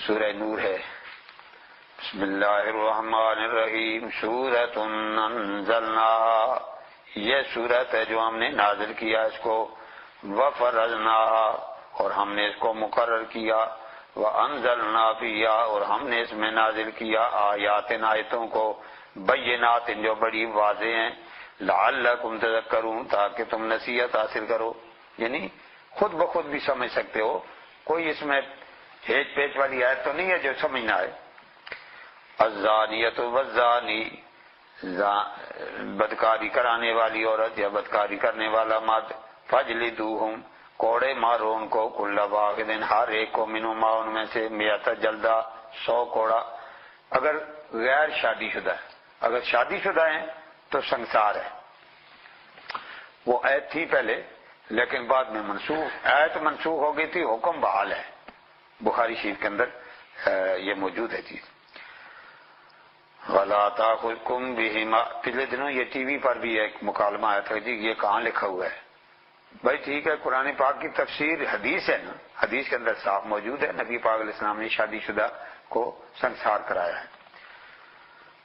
سورہ نور ہے۔ بسم اللہ الرحمن الرحیم، سورۃ انزلناها، یہ سورت ہے جو ہم نے نازل کیا اس کو، وفرضناها، اور ہم نے اس کو مقرر کیا، وانزلنا فیہا، اور ہم نے اس میں نازل کیا آیات، آیتوں کو، بینات، جو بڑی واضح ہیں، لعلکم تذکرون، تاکہ تم نصیحت حاصل کرو، یعنی خود بخود بھی سمجھ سکتے ہو، کوئی اس میں ہیج پیچ والی آیت تو نہیں ہے جو سمجھنا ہے۔ الزانیۃ والزانی، بدکاری کرانے والی عورت یا بدکاری کرنے والا مرد، فجلدوہم، کوڑے مارو ان کو، کل واحد، ہر ایک کو، منہما، ان میں سے، 100 جلدہ، 100 کوڑا، اگر غیر شادی شدہ ہے، اگر شادی شدہ ہیں تو سنسار ہے۔ وہ آیت تھی پہلے لیکن بعد میں منسوخ، آیت منسوخ ہو گئی تھی، حکم بحال ہے، بخاری شریف کے اندر یہ موجود ہے چیز۔ وَلَا تَأْخُذْكُمْ بِهِمَا، پچھلے دنوں یہ ٹی وی پر بھی ایک مکالمہ آیا تھا جی یہ کہاں لکھا ہوا ہے؟ بھائی ٹھیک ہے، قرآن پاک کی تفسیر حدیث ہے نا، حدیث کے اندر صاف موجود ہے، نبی پاک علیہ السلام نے شادی شدہ کو سنسار کرایا ہے۔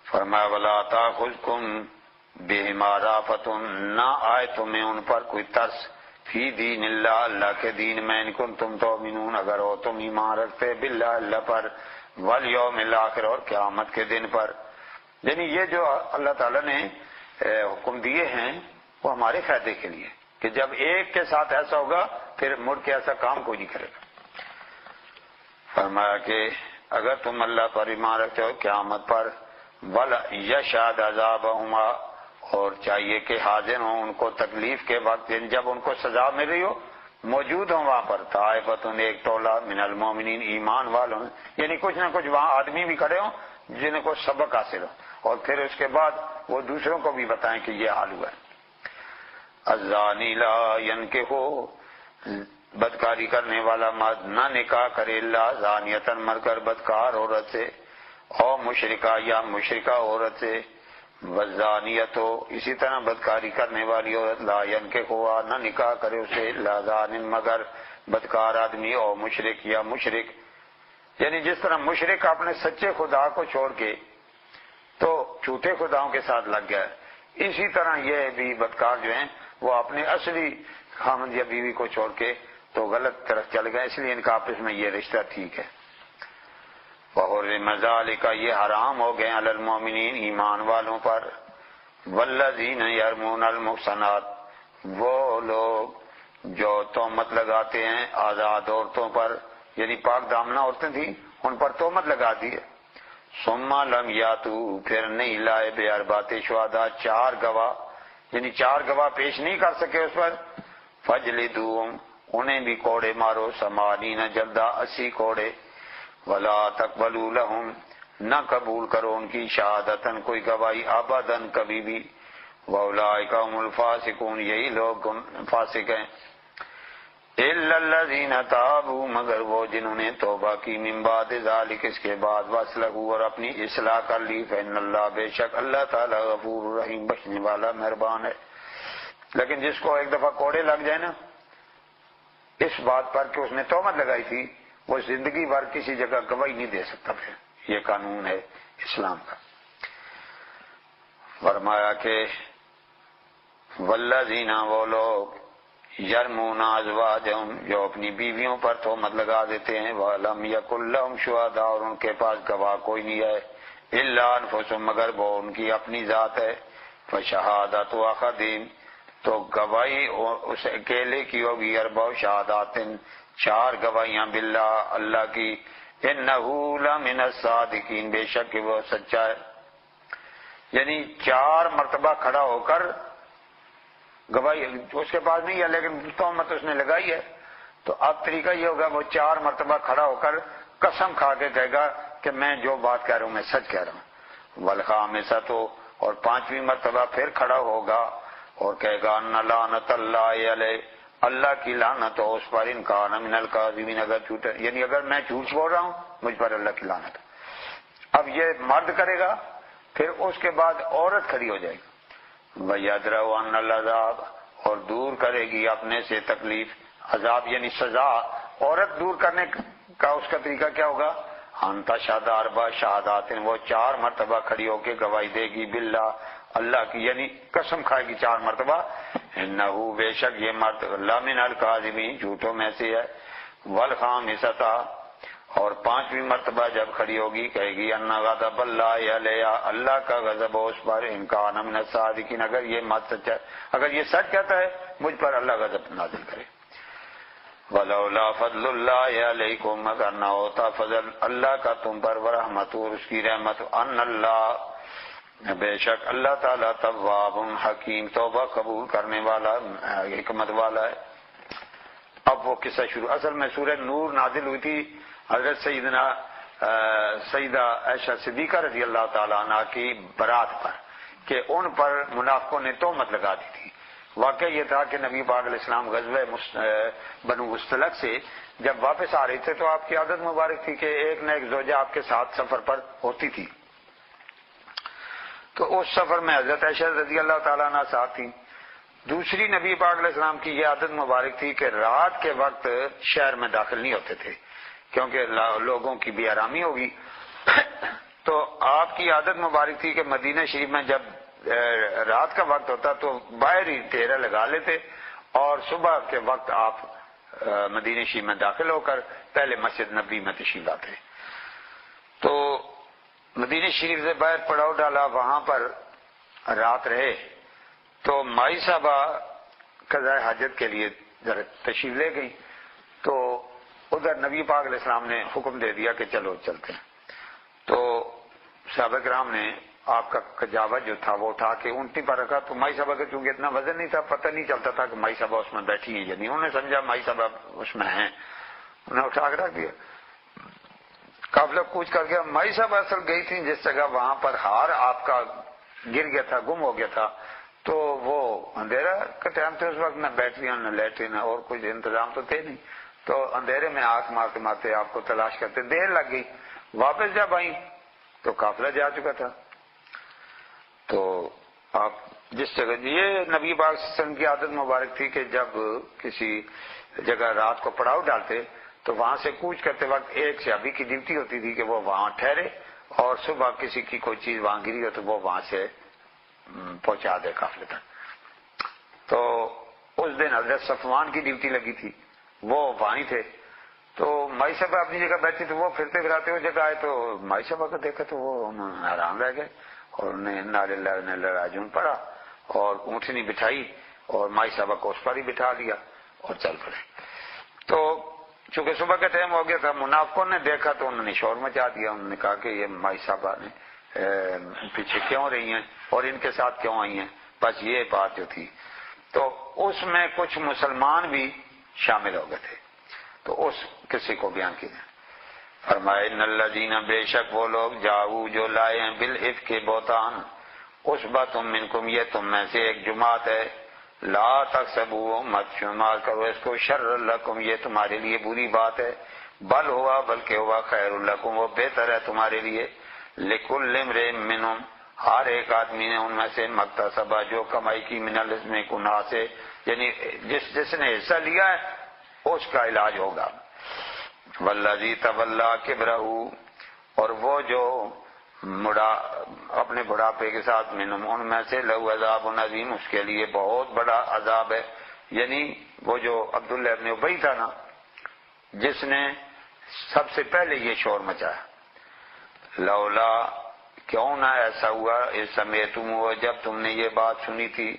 فرمایا وَلَا تَأْخُذْكُمْ بِهِمَا رَأْفَةٌ، نہ آئے تمہیں ان پر کوئی ترس، فی دین اللہ، اللہ کے دین میں، ان کنتم تؤمنون، اگر ہو تم ایمان رکھتے باللہ، اللہ پر، والیوم الآخر، اور قیامت کے دن پر، یعنی یہ جو اللہ تعالیٰ نے حکم دیے ہیں وہ ہمارے فائدے کے لیے، کہ جب ایک کے ساتھ ایسا ہوگا پھر مڑ کے ایسا کام کوئی نہیں کرے گا۔ فرمایا کہ اگر تم اللہ پر ایمان رکھتے ہو قیامت پر، وَلْيَشْهَدْ عَذَابَهُمَا، اور چاہیے کہ حاضر ہوں ان کو تکلیف کے وقت، جب ان کو سزا مل رہی ہو موجود ہوں وہاں پر، طائفۃ، ایک ٹولہ، من المؤمنین، ایمان والوں، یعنی کچھ نہ کچھ وہاں آدمی بھی کھڑے ہوں جن کو سبق حاصل ہو، اور پھر اس کے بعد وہ دوسروں کو بھی بتائیں کہ یہ حال ہوا ہے۔ الزانی لا ینکح، بدکاری کرنے والا مرد نہ نکاح کرے، الا زانیۃ، مر کر بدکار عورت سے، او مشرکہ، یا مشرکہ عورت سے، والزانیۃ، اسی طرح بدکاری کرنے والی عورت، لا ینکحها، نہ نکاح کرے اسے، الا زان، مگر بدکار آدمی، او مشرک، یا مشرک، یعنی جس طرح مشرک اپنے سچے خدا کو چھوڑ کے تو جھوٹے خداؤں کے ساتھ لگ گیا ہے، اسی طرح یہ بھی بدکار جو ہیں وہ اپنے اصلی خامد یا بیوی کو چھوڑ کے تو غلط طرف چل گئے، اس لیے ان کا آپس میں یہ رشتہ ٹھیک ہے۔ وَحُرِّمَ ذَلِكَ، یہ حرام ہو گئے، علی المؤمنین، ایمان والوں پر، والذین یرمون المحصنات، وہ لوگ جو تہمت لگاتے ہیں آزاد عورتوں پر، یعنی پاک دامنہ عورتیں تھیں ان پر تہمت لگا دی ہے، ثم لم یاتوا، پھر نہیں لائے، باربعۃ شہداء، 4 گواہ، یعنی 4 گواہ پیش نہیں کر سکے اس پر، فجلدوہم، انہیں بھی کوڑے مارو، 80 جلدہ، 80 کوڑے، ولا تقبلوا لہم، نہ قبول کرو ان کی، شہادتن، کوئی گواہی، ابداً، کبھی بھی، واولئک هم الفاسقون، یہی لوگ فاسق ہیں، الا الذین تابوا، مگر وہ جنہوں نے توبہ کی، من بعد ذلک، اس کے بعد، واصلحوا، اور اپنی اصلاح کر لی، فإن اللہ، بے شک اللہ تعالی، غفور رحیم، بخشنے والا مہربان ہے۔ لیکن جس کو ایک دفعہ کوڑے لگ جائے نا اس بات پر کہ اس نے تہمت لگائی تھی، وہ زندگی بھر کسی جگہ گواہی نہیں دے سکتا، پھر یہ قانون ہے اسلام کا۔ فرمایا کہ والذین، وہ لوگ، یرمون ازواجہم، جو اپنی بیویوں پر تہمت لگا دیتے ہیں، ولم یکن لہم شہداء، اور ان کے پاس گواہ کوئی نہیں ہے، الا انفسہم، مگر وہ ان کی اپنی ذات ہے، فشہادۃ احدہم، تو گواہی اس اکیلے کی ہوگی، 4 شہادات، 4 گواہیاں، باللہ، اللہ کی، انہ لمن الصادقین، بے شک وہ سچا ہے، یعنی 4 مرتبہ کھڑا ہو کر گواہی اس کے پاس نہیں ہے لیکن تہمت اس نے لگائی ہے، تو اب طریقہ یہ ہوگا وہ 4 مرتبہ کھڑا ہو کر قسم کھا کے کہے گا کہ میں جو بات کہہ رہا ہوں میں سچ کہہ رہا ہوں، والخامسۃ، اور 5ویں مرتبہ پھر کھڑا ہوگا اور کہے گا ان لعنت اللہ علیہ، اللہ کی لعنت ہو اس پر، ان کان من الکاذبین، اگر جھوٹ، یعنی اگر میں جھوٹ بول رہا ہوں مجھ پر اللہ کی لعنت۔ اب یہ مرد کرے گا، پھر اس کے بعد عورت کھڑی ہو جائے گی، وَيَدْرَأُ عَنَّ الْعَذَابَ، اور دور کرے گی اپنے سے تکلیف، عذاب یعنی سزا، عورت دور کرنے کا اس کا طریقہ کیا ہوگا، انت شہد اربع شہادات، وہ 4 مرتبہ کھڑی ہو کے گواہی دے گی باللہ، اللہ کی، یعنی قسم کھائے گی 4 مرتبہ، انہ بے شک یہ مرد لمن الکاذبین جھوٹوں میں سے ہے، والخامسۃ اور 5ویں مرتبہ جب کھڑی ہوگی کہے گی ان غضب اللہ علیہ، اللہ کا غضب ہو اس پر، ان کان من الصادقین، اگر یہ مرد سچا، اگر یہ سچ کہتا ہے مجھ پر اللہ غضب نازل کرے۔ ولولا فضل اللہ علیکم، اگر نہ ہوتا فضل اللہ کا تم پر، ورحمت اور اس کی رحمت، ان اللہ بے شک اللہ تعالیٰ تواب حکیم، توبہ قبول کرنے والا حکمت والا ہے۔ اب وہ قصہ شروع، اصل میں سورہ نور نازل ہوئی تھی حضرت سیدہ عائشہ صدیقہ رضی اللہ تعالیٰ عنہ کی برات پر، کہ ان پر منافقوں نے تہمت لگا دی تھی۔ واقعہ یہ تھا کہ نبی پاک علیہ السلام غزوہ بنو مستلق سے جب واپس آ رہے تھے تو آپ کی عادت مبارک تھی کہ ایک نہ ایک زوجہ آپ کے ساتھ سفر پر ہوتی تھی، تو اس سفر میں حضرت عائشہ رضی اللہ تعالیٰ عنہ ساتھ تھی۔ دوسری نبی پاک علیہ السلام کی یہ عادت مبارک تھی کہ رات کے وقت شہر میں داخل نہیں ہوتے تھے کیونکہ لوگوں کی بے آرامی ہوگی، تو آپ کی عادت مبارک تھی کہ مدینہ شریف میں جب رات کا وقت ہوتا تو باہر ہی ڈیرا لگا لیتے اور صبح کے وقت آپ مدینہ شریف میں داخل ہو کر پہلے مسجد نبی میں تشریف لاتے۔ تو مدینہ شریف سے باہر پڑاؤ ڈالا، وہاں پر رات رہے، تو مائی صاحبہ قضاء حاجت کے لیے تشریف لے گئی، تو ادھر نبی پاک علیہ السلام نے حکم دے دیا کہ چلو چلتے ہیں، تو صحابہ کرام نے آپ کا کجاوہ جو تھا وہ اٹھا کے اونٹنی پر رکھا، تو مائی صاحبہ کا چونکہ اتنا وزن نہیں تھا، پتہ نہیں چلتا تھا کہ مائی صاحبہ اس میں بیٹھی ہیں یا نہیں، انہوں نے سمجھا مائی صاحبہ اس میں ہیں، انہیں اٹھا کے رکھ دیا۔ قافلہ کوچ کر گیا، مائی صاحبہ اصل گئی تھی جس جگہ وہاں پر ہار آپ کا گر گیا تھا، گم ہو گیا تھا، تو وہ اندھیرا کا ٹائم تھا اس وقت، نہ بیٹرین نہ لیٹرین اور کچھ انتظام تو تھے نہیں، تو اندھیرے میں آنکھ مارتے مارتے آپ کو تلاش کرتے دیر لگ گئی، واپس جب آئیں تو قافلہ جا چکا تھا۔ تو آپ جس جگہ، یہ نبی پاک صلی اللہ علیہ وسلم کی عادت مبارک تھی کہ جب کسی جگہ رات کو پڑاؤ ڈالتے تو وہاں سے کوچ کرتے وقت ایک صحابی کی ڈیوٹی ہوتی تھی کہ وہ وہاں ٹھہرے اور صبح کسی کی کوئی چیز وہاں گری ہو تو وہ وہاں سے پہنچا دے قافلے تک۔ تو اس دن حضرت صفوان کی ڈیوٹی لگی تھی، وہ وہیں تھے، تو مائی صاحبہ اپنی جگہ بیٹھی تو وہ پھرتے پھراتے وہ جگہ آئے تو مائی صاحبہ کو دیکھا تو وہ انہوں نے حیران رہ گئے اور انہیں انا للہ و انا الیہ راجعون پڑھا اور اونٹنی بٹھائی اور مائی صاحبہ کو اس پر ہی بٹھا لیا اور چل پڑے۔ تو چونکہ صبح کا ٹائم ہو گیا تھا، منافقوں نے دیکھا تو انہوں نے شور مچا دیا، انہوں نے کہا کہ یہ مائی صاحبہ نے پیچھے کیوں رہی ہیں اور ان کے ساتھ کیوں آئی ہیں، بس یہ بات جو تھی۔ تو اس میں کچھ مسلمان بھی شامل ہو گئے تھے، تو اس کسی کو بیان کیا فرمائے ان الذین، بے شک وہ لوگ جاؤ جو لائے ہیں بالافک بہتان، عصبۃ منکم، یہ تم میں سے ایک جماعت ہے، لا تحسبوا، مت شمار کرو اس کو، شر لکم، یہ تمہارے لیے بری بات ہے، بل ہوا، بلکہ ہوا خیر لکم، وہ بہتر ہے تمہارے لیے، لکل امرئ منہم، ہر ایک آدمی نے ان میں سے مکتسب، جو کمائی کی، من الاثم، گناہ سے، یعنی جس نے حصہ لیا ہے اس کا علاج ہوگا۔ والذی تولی کبرہ، اور وہ جو اپنے بڑھاپے کے ساتھ منہم، ان میں سے، لہو عذاب عظیم، اس کے لیے بہت بڑا عذاب ہے، یعنی وہ جو عبداللہ ابن ابی تھا نا جس نے سب سے پہلے یہ شور مچایا، لولا، کیوں نہ ایسا ہوا، اس سمعتم، جب تم نے یہ بات سنی تھی،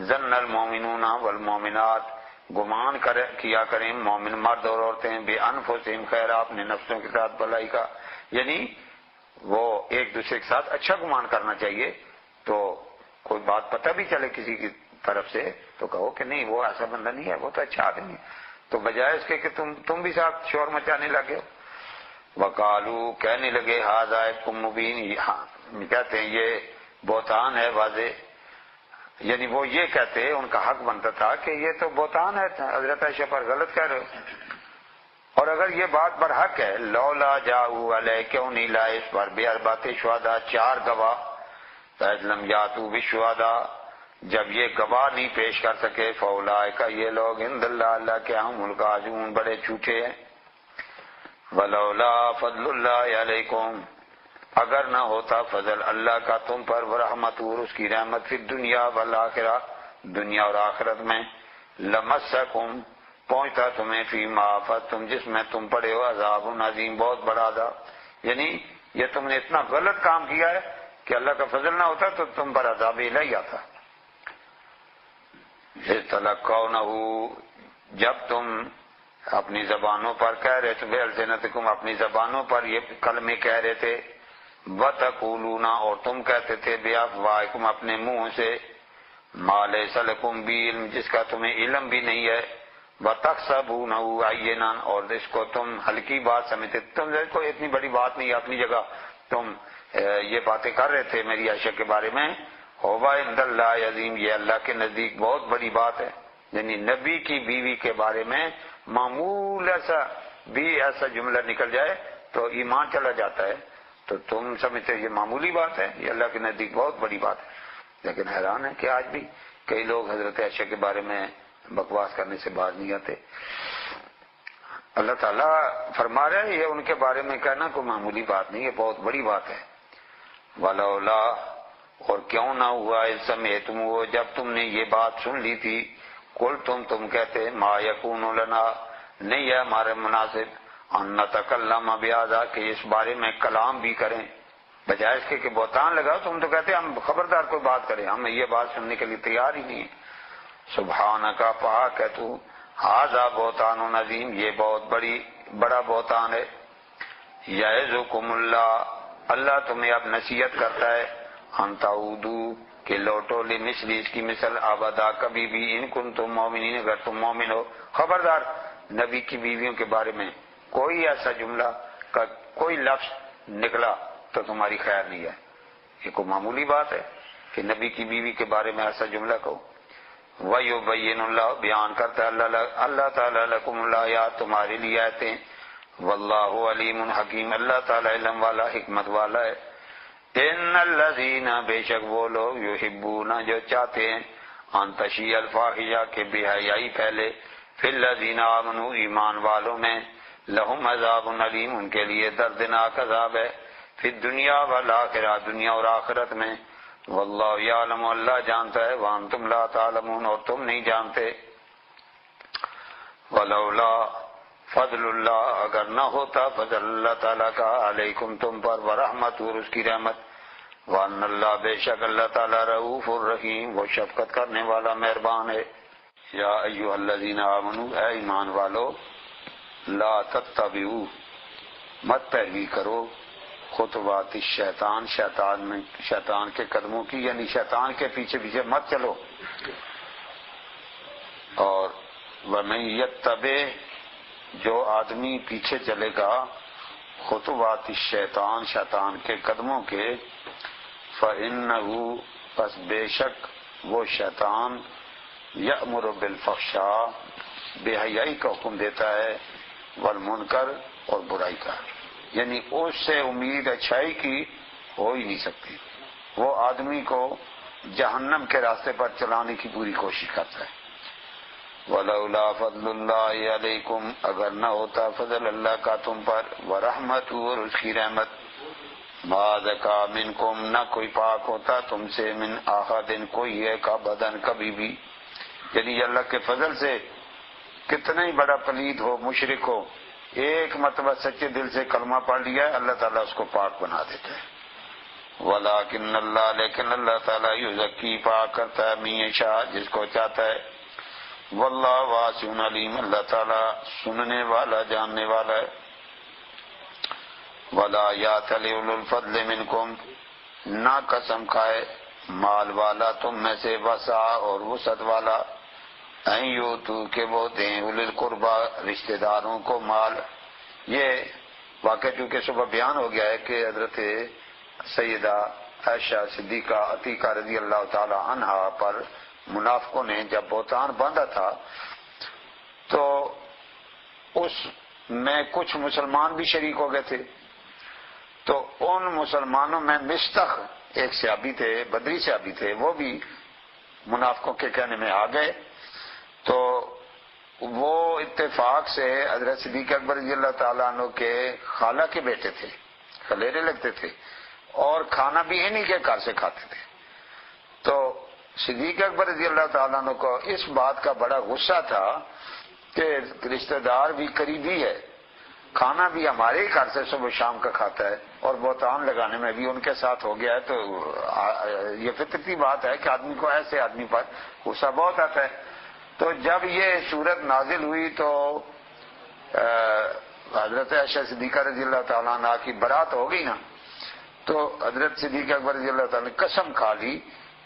ظن المؤمنون والمؤمنات، گمان کیا کریں مومن مرد اور عورتیں، بے انفسہم خیرا، اپنے نفسوں کے ساتھ بھلائی کا، یعنی وہ ایک دوسرے کے ساتھ اچھا گمان کرنا چاہیے، تو کوئی بات پتہ بھی چلے کسی کی طرف سے تو کہو کہ نہیں وہ ایسا بندہ نہیں ہے، وہ تو اچھا آدمی ہے، تو بجائے اس کے کہ تم بھی ساتھ شور مچانے لگے۔ وقالو، کہنے لگے، ھذا افک مبین، کہتے ہیں یہ بہتان ہے واضح، یعنی وہ یہ کہتے، ان کا حق بنتا تھا کہ یہ تو بہتان ہے، حضرت عائشہ پر غلط کہہ رہے ہو، اور اگر یہ بات برحق ہے، لولا جاؤ علیہ، کیوں نہیں لائے اس پر، باربعۃ شہداء، 4 گواہ، فإذ لم یاتوا بالشہداء، جب یہ گواہ نہیں پیش کر سکے، فاولئک، یہ لوگ عند اللہ، اللہ کے ہم الکاذبون، بڑے جھوٹے ہیں۔ ولولا فضل اللہ علیکم، اگر نہ ہوتا فضل اللہ کا تم پر، ورحمت اور اس کی رحمت، فی الدنیا والآخرہ، دنیا اور آخرت میں، لمسکم پہنچتا تمہیں فیما افضتم جس میں تم پڑے ہو، عذاب عظیم بہت بڑا عذاب، یعنی یہ تم نے اتنا غلط کام کیا ہے کہ اللہ کا فضل نہ ہوتا تو تم پر عذاب الہی آتا۔ تلقونہ، جب تم اپنی زبانوں پر کہہ رہے تھے، بِأَلْسِنَتِكُمْ اپنی زبانوں پر یہ کلمے کہہ رہے تھے، وَتَقُولُونَ اور تم کہتے تھے، بِأَفْوَاهِكُمْ اپنے منہ سے، مَا لَيْسَ لَكُمْ بِهِ علم جس کا تمہیں علم بھی نہیں ہے، وَتَحْسَبُونَهُ هَيِّنًا اور جس کو تم ہلکی بات سمجھتے، تم کوئی اتنی بڑی بات نہیں ہے، اپنی جگہ تم یہ باتیں کر رہے تھے میری عائشہ کے بارے میں، ہوَا عِندَ اللَّهِ عظیم یہ اللہ کے نزدیک بہت بڑی بات ہے، یعنی نبی کی بیوی کے بارے میں معمول ایسا بھی ایسا جملہ نکل جائے تو ایمان چلا جاتا ہے، تو تم سمجھتے یہ معمولی بات ہے، یہ اللہ کے نزدیک بہت بڑی بات ہے۔ لیکن حیران ہے کہ آج بھی کئی لوگ حضرت عائشہ کے بارے میں بکواس کرنے سے باز نہیں آتے۔ اللہ تعالیٰ فرما رہے ہیں یہ ان کے بارے میں کہنا کوئی معمولی بات نہیں ہے، بہت بڑی بات ہے۔ ولولا اور کیوں نہ ہوا اس سمعتم وہ جب تم نے یہ بات سن لی تھی، قل تم کہتے ما یکون لنا نہیں ہے ہمارے مناسب ان نتکلم بہذا کہ اس بارے میں کلام بھی کریں، بجائے اس کے کہ بہتان لگاؤ تم تو کہتے ہم خبردار کوئی بات کریں، ہم یہ بات سننے کے لیے تیار ہی نہیں ہے۔ سبحانک پاک ہے تو، ھذا بہتان عظیم یہ بہت بڑا بہتان ہے۔ یعظکم اللہ تمہیں اب نصیحت کرتا ہے، ان تعودو کہ لوٹو لمثل اس کی مثل ابدا کبھی بھی، ان کنتم مومنین اگر تم مومن ہو۔ خبردار نبی کی بیویوں کے بارے میں کوئی ایسا جملہ کا کوئی لفظ نکلا تو تمہاری خیر نہیں ہے، یہ کوئی معمولی بات ہے کہ نبی کی بیوی کے بارے میں ایسا جملہ کہو۔ وَيُبَيِّنُ اللَّهُ بیان کرتا ہے اللہ تعالیٰ لکم الآیات تمہارے لیے آیتیں، واللہ علیم حکیم اللہ تعالیٰ علم والا حکمت والا ہے۔ ان الذین بے شک وہ لوگ یحبون جو چاہتے ہیں ان تشیع الفاحشہ کہ بے حیائی پھیلے، فی الذین آمنوا ایمان والوں میں، لہم عذاب علیم ان کے لیے دردناک عذاب ہے، فی الدنیا والآخرہ دنیا اور آخرت میں، واللہ یعلم اللہ جانتا ہے، وانتم لا تعلمون اور تم نہیں جانتے۔ ولولا فضل اللہ اگر نہ ہوتا فضل اللہ تعالیٰ کا علیکم تم پر، ورحمت اور اس کی رحمت، وان اللہ بے شک اللہ تعالیٰ رؤوف الرحیم وہ شفقت کرنے والا مہربان ہے۔ یا ایھا الذین آمنوا اے ایمان والو، لا تتبعوا مت پیروی کرو، خطوات الشیطان شیطان کے قدموں کی، یعنی شیطان کے پیچھے پیچھے مت چلو، اور ومن یتبع جو آدمی پیچھے چلے گا خطوات الشیطان شیطان کے قدموں کے، فإنہ پس بے شک وہ شیطان یأمر بالفحشاء بے حیائی کا حکم دیتا ہے، والمنکر اور برائی کا، یعنی اس سے امید اچھائی کی ہو ہی نہیں سکتی، وہ آدمی کو جہنم کے راستے پر چلانے کی پوری کوشش کرتا ہے۔ ولولا فضل اللہ علیکم اگر نہ ہوتا فضل اللہ کا تم پر، ورحمت اور اس کی رحمت، ما زکا منکم نہ کوئی پاک ہوتا تم سے، من احد کوئی ایک ابداً کبھی بھی، یعنی اللہ کے فضل سے کتنا ہی بڑا پلید ہو مشرک ہو، ایک مرتبہ سچے دل سے کلمہ پڑھ لیا ہے اللہ تعالیٰ اس کو پاک بنا دیتا ہے۔ ولیکن اللہ لیکن اللہ تعالیٰ یزکی پاک کرتا ہے من یشاء جس کو چاہتا ہے، واللہ واسع علیم اللہ تعالیٰ سننے والا جاننے والا ہے۔ ولا یاتل اولو الفضل منکم نہ قسم کھائے مال والا تم میں سے، وسع اور وسعت والا، این یؤتوا کہ وہ دیں اولی القربى رشتہ داروں کو مال۔ یہ واقعہ چونکہ صبح بیان ہو گیا ہے کہ حضرت سیدہ عائشہ صدیقہ عتیقہ رضی اللہ تعالی عنہا پر منافقوں نے جب بہتان باندھا تھا تو اس میں کچھ مسلمان بھی شریک ہو گئے تھے، تو ان مسلمانوں میں مستخ ایک صحابی تھے، بدری صحابی تھے، وہ بھی منافقوں کے کہنے میں آ گئے، تو وہ اتفاق سے حضرت صدیق اکبر رضی اللہ تعالیٰ عنہ کے خالہ کے بیٹے تھے، خلیرے لگتے تھے، اور کھانا بھی انہی کے گھر سے کھاتے تھے. تو صدیق اکبر رضی اللہ تعالیٰ عنہ کو اس بات کا بڑا غصہ تھا کہ رشتہ دار بھی قریبی ہے، کھانا بھی ہمارے ہی گھر سے صبح شام کا کھاتا ہے، اور بہتان لگانے میں بھی ان کے ساتھ ہو گیا ہے. تو یہ فطرتی بات ہے کہ آدمی کو ایسے آدمی پر غصہ بہت آتا ہے. تو جب یہ صورت نازل ہوئی تو حضرت عائشہ صدیقہ رضی اللہ تعالیٰ عنہ کی برات ہو گئی نا، تو حضرت صدیق اکبر رضی اللہ تعالیٰ نے قسم کھا لی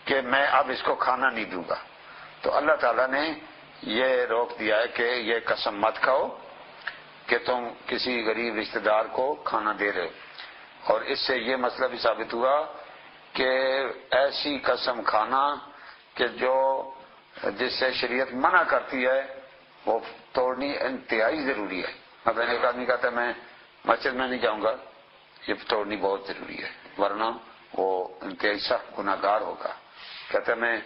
کہ میں اب اس کو کھانا نہیں دوں گا. تو اللہ تعالیٰ نے یہ روک دیا ہے کہ یہ قسم مت کھاؤ کہ تم کسی غریب رشتہ دار کو کھانا دے رہے ہو. اور اس سے یہ مسئلہ بھی ثابت ہوا کہ ایسی قسم کھانا کہ جس سے شریعت منع کرتی ہے وہ توڑنی انتہائی ضروری ہے. اب ایک آدمی کہتا ہے میں مسجد میں نہیں جاؤں گا، یہ توڑنی بہت ضروری ہے، ورنہ وہ انتہائی سخت گناہ گار ہوگا. کہتا ہے میں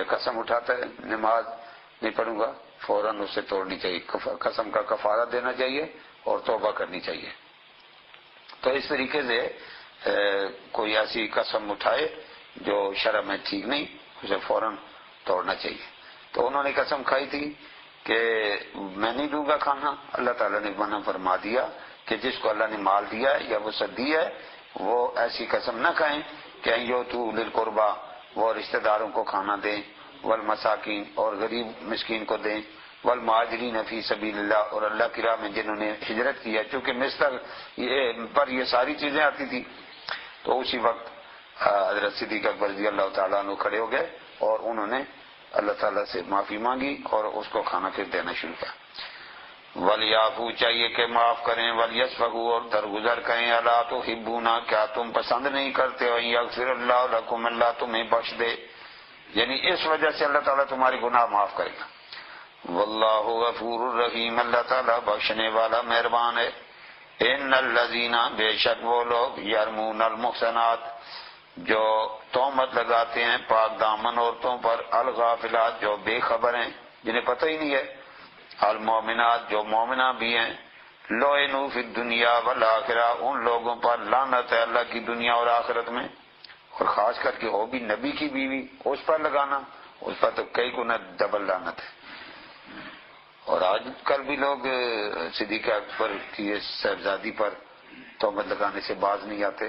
قسم اٹھاتا ہے نماز نہیں پڑھوں گا، فوراً اسے توڑنی چاہیے، قسم کا کفارہ دینا چاہیے اور توبہ کرنی چاہیے. تو اس طریقے سے کوئی ایسی قسم اٹھائے جو شرع میں ٹھیک نہیں، اسے فوراً توڑنا چاہیے. تو انہوں نے قسم کھائی تھی کہ میں نہیں دوں گا کھانا. اللہ تعالیٰ نے منع فرما دیا کہ جس کو اللہ نے مال دیا ہے یا وسعت دی ہے وہ ایسی قسم نہ کھائیں کہ یو تو للقربا، وہ رشتہ داروں کو کھانا دیں، والمساکین اور غریب مسکین کو دیں، والمہاجرین فی سبیل اللہ اور اللہ کی راہ میں جنہوں نے ہجرت کی ہے. چونکہ مصر پر یہ ساری چیزیں آتی تھی. تو اسی وقت حضرت صدیق اکبر رضی اللہ تعالیٰ عنہ کھڑے ہو گئے اور انہوں نے اللہ تعالیٰ سے معافی مانگی اور اس کو کھانا پھر دینا شروع کیا. وَلْيَعْفُوا چاہیے کہ معاف کریں، وَلْيَصْفَحُوا اور درگزر کریں. اَلَا تُحِبُّونَ کیا تم پسند نہیں کرتے ہو یغفر اللہ لکم، اللہ تمہیں بخش دے، یعنی اس وجہ سے اللہ تعالیٰ تمہاری گناہ معاف کرے گا. واللہ غفور الرحیم، اللہ تعالیٰ بخشنے والا مہربان ہے. ان الذین بے شک وہ لوگ یرمون المحصنات جو تہمت لگاتے ہیں پاک دامن عورتوں پر، الغافلات جو بے خبر ہیں جنہیں پتہ ہی نہیں ہے، المومنات جو مومنہ بھی ہیں، لعنوا فی الدنیا والآخرہ ان لوگوں پر لعنت ہے اللہ کی دنیا اور آخرت میں. اور خاص کر کے وہ بھی نبی کی بیوی، اس پر لگانا، اس پر تو کئی گنا ڈبل لعنت ہے. اور آج کل بھی لوگ صدیق اکبر کی صاحبزادی پر تہمت لگانے سے باز نہیں آتے.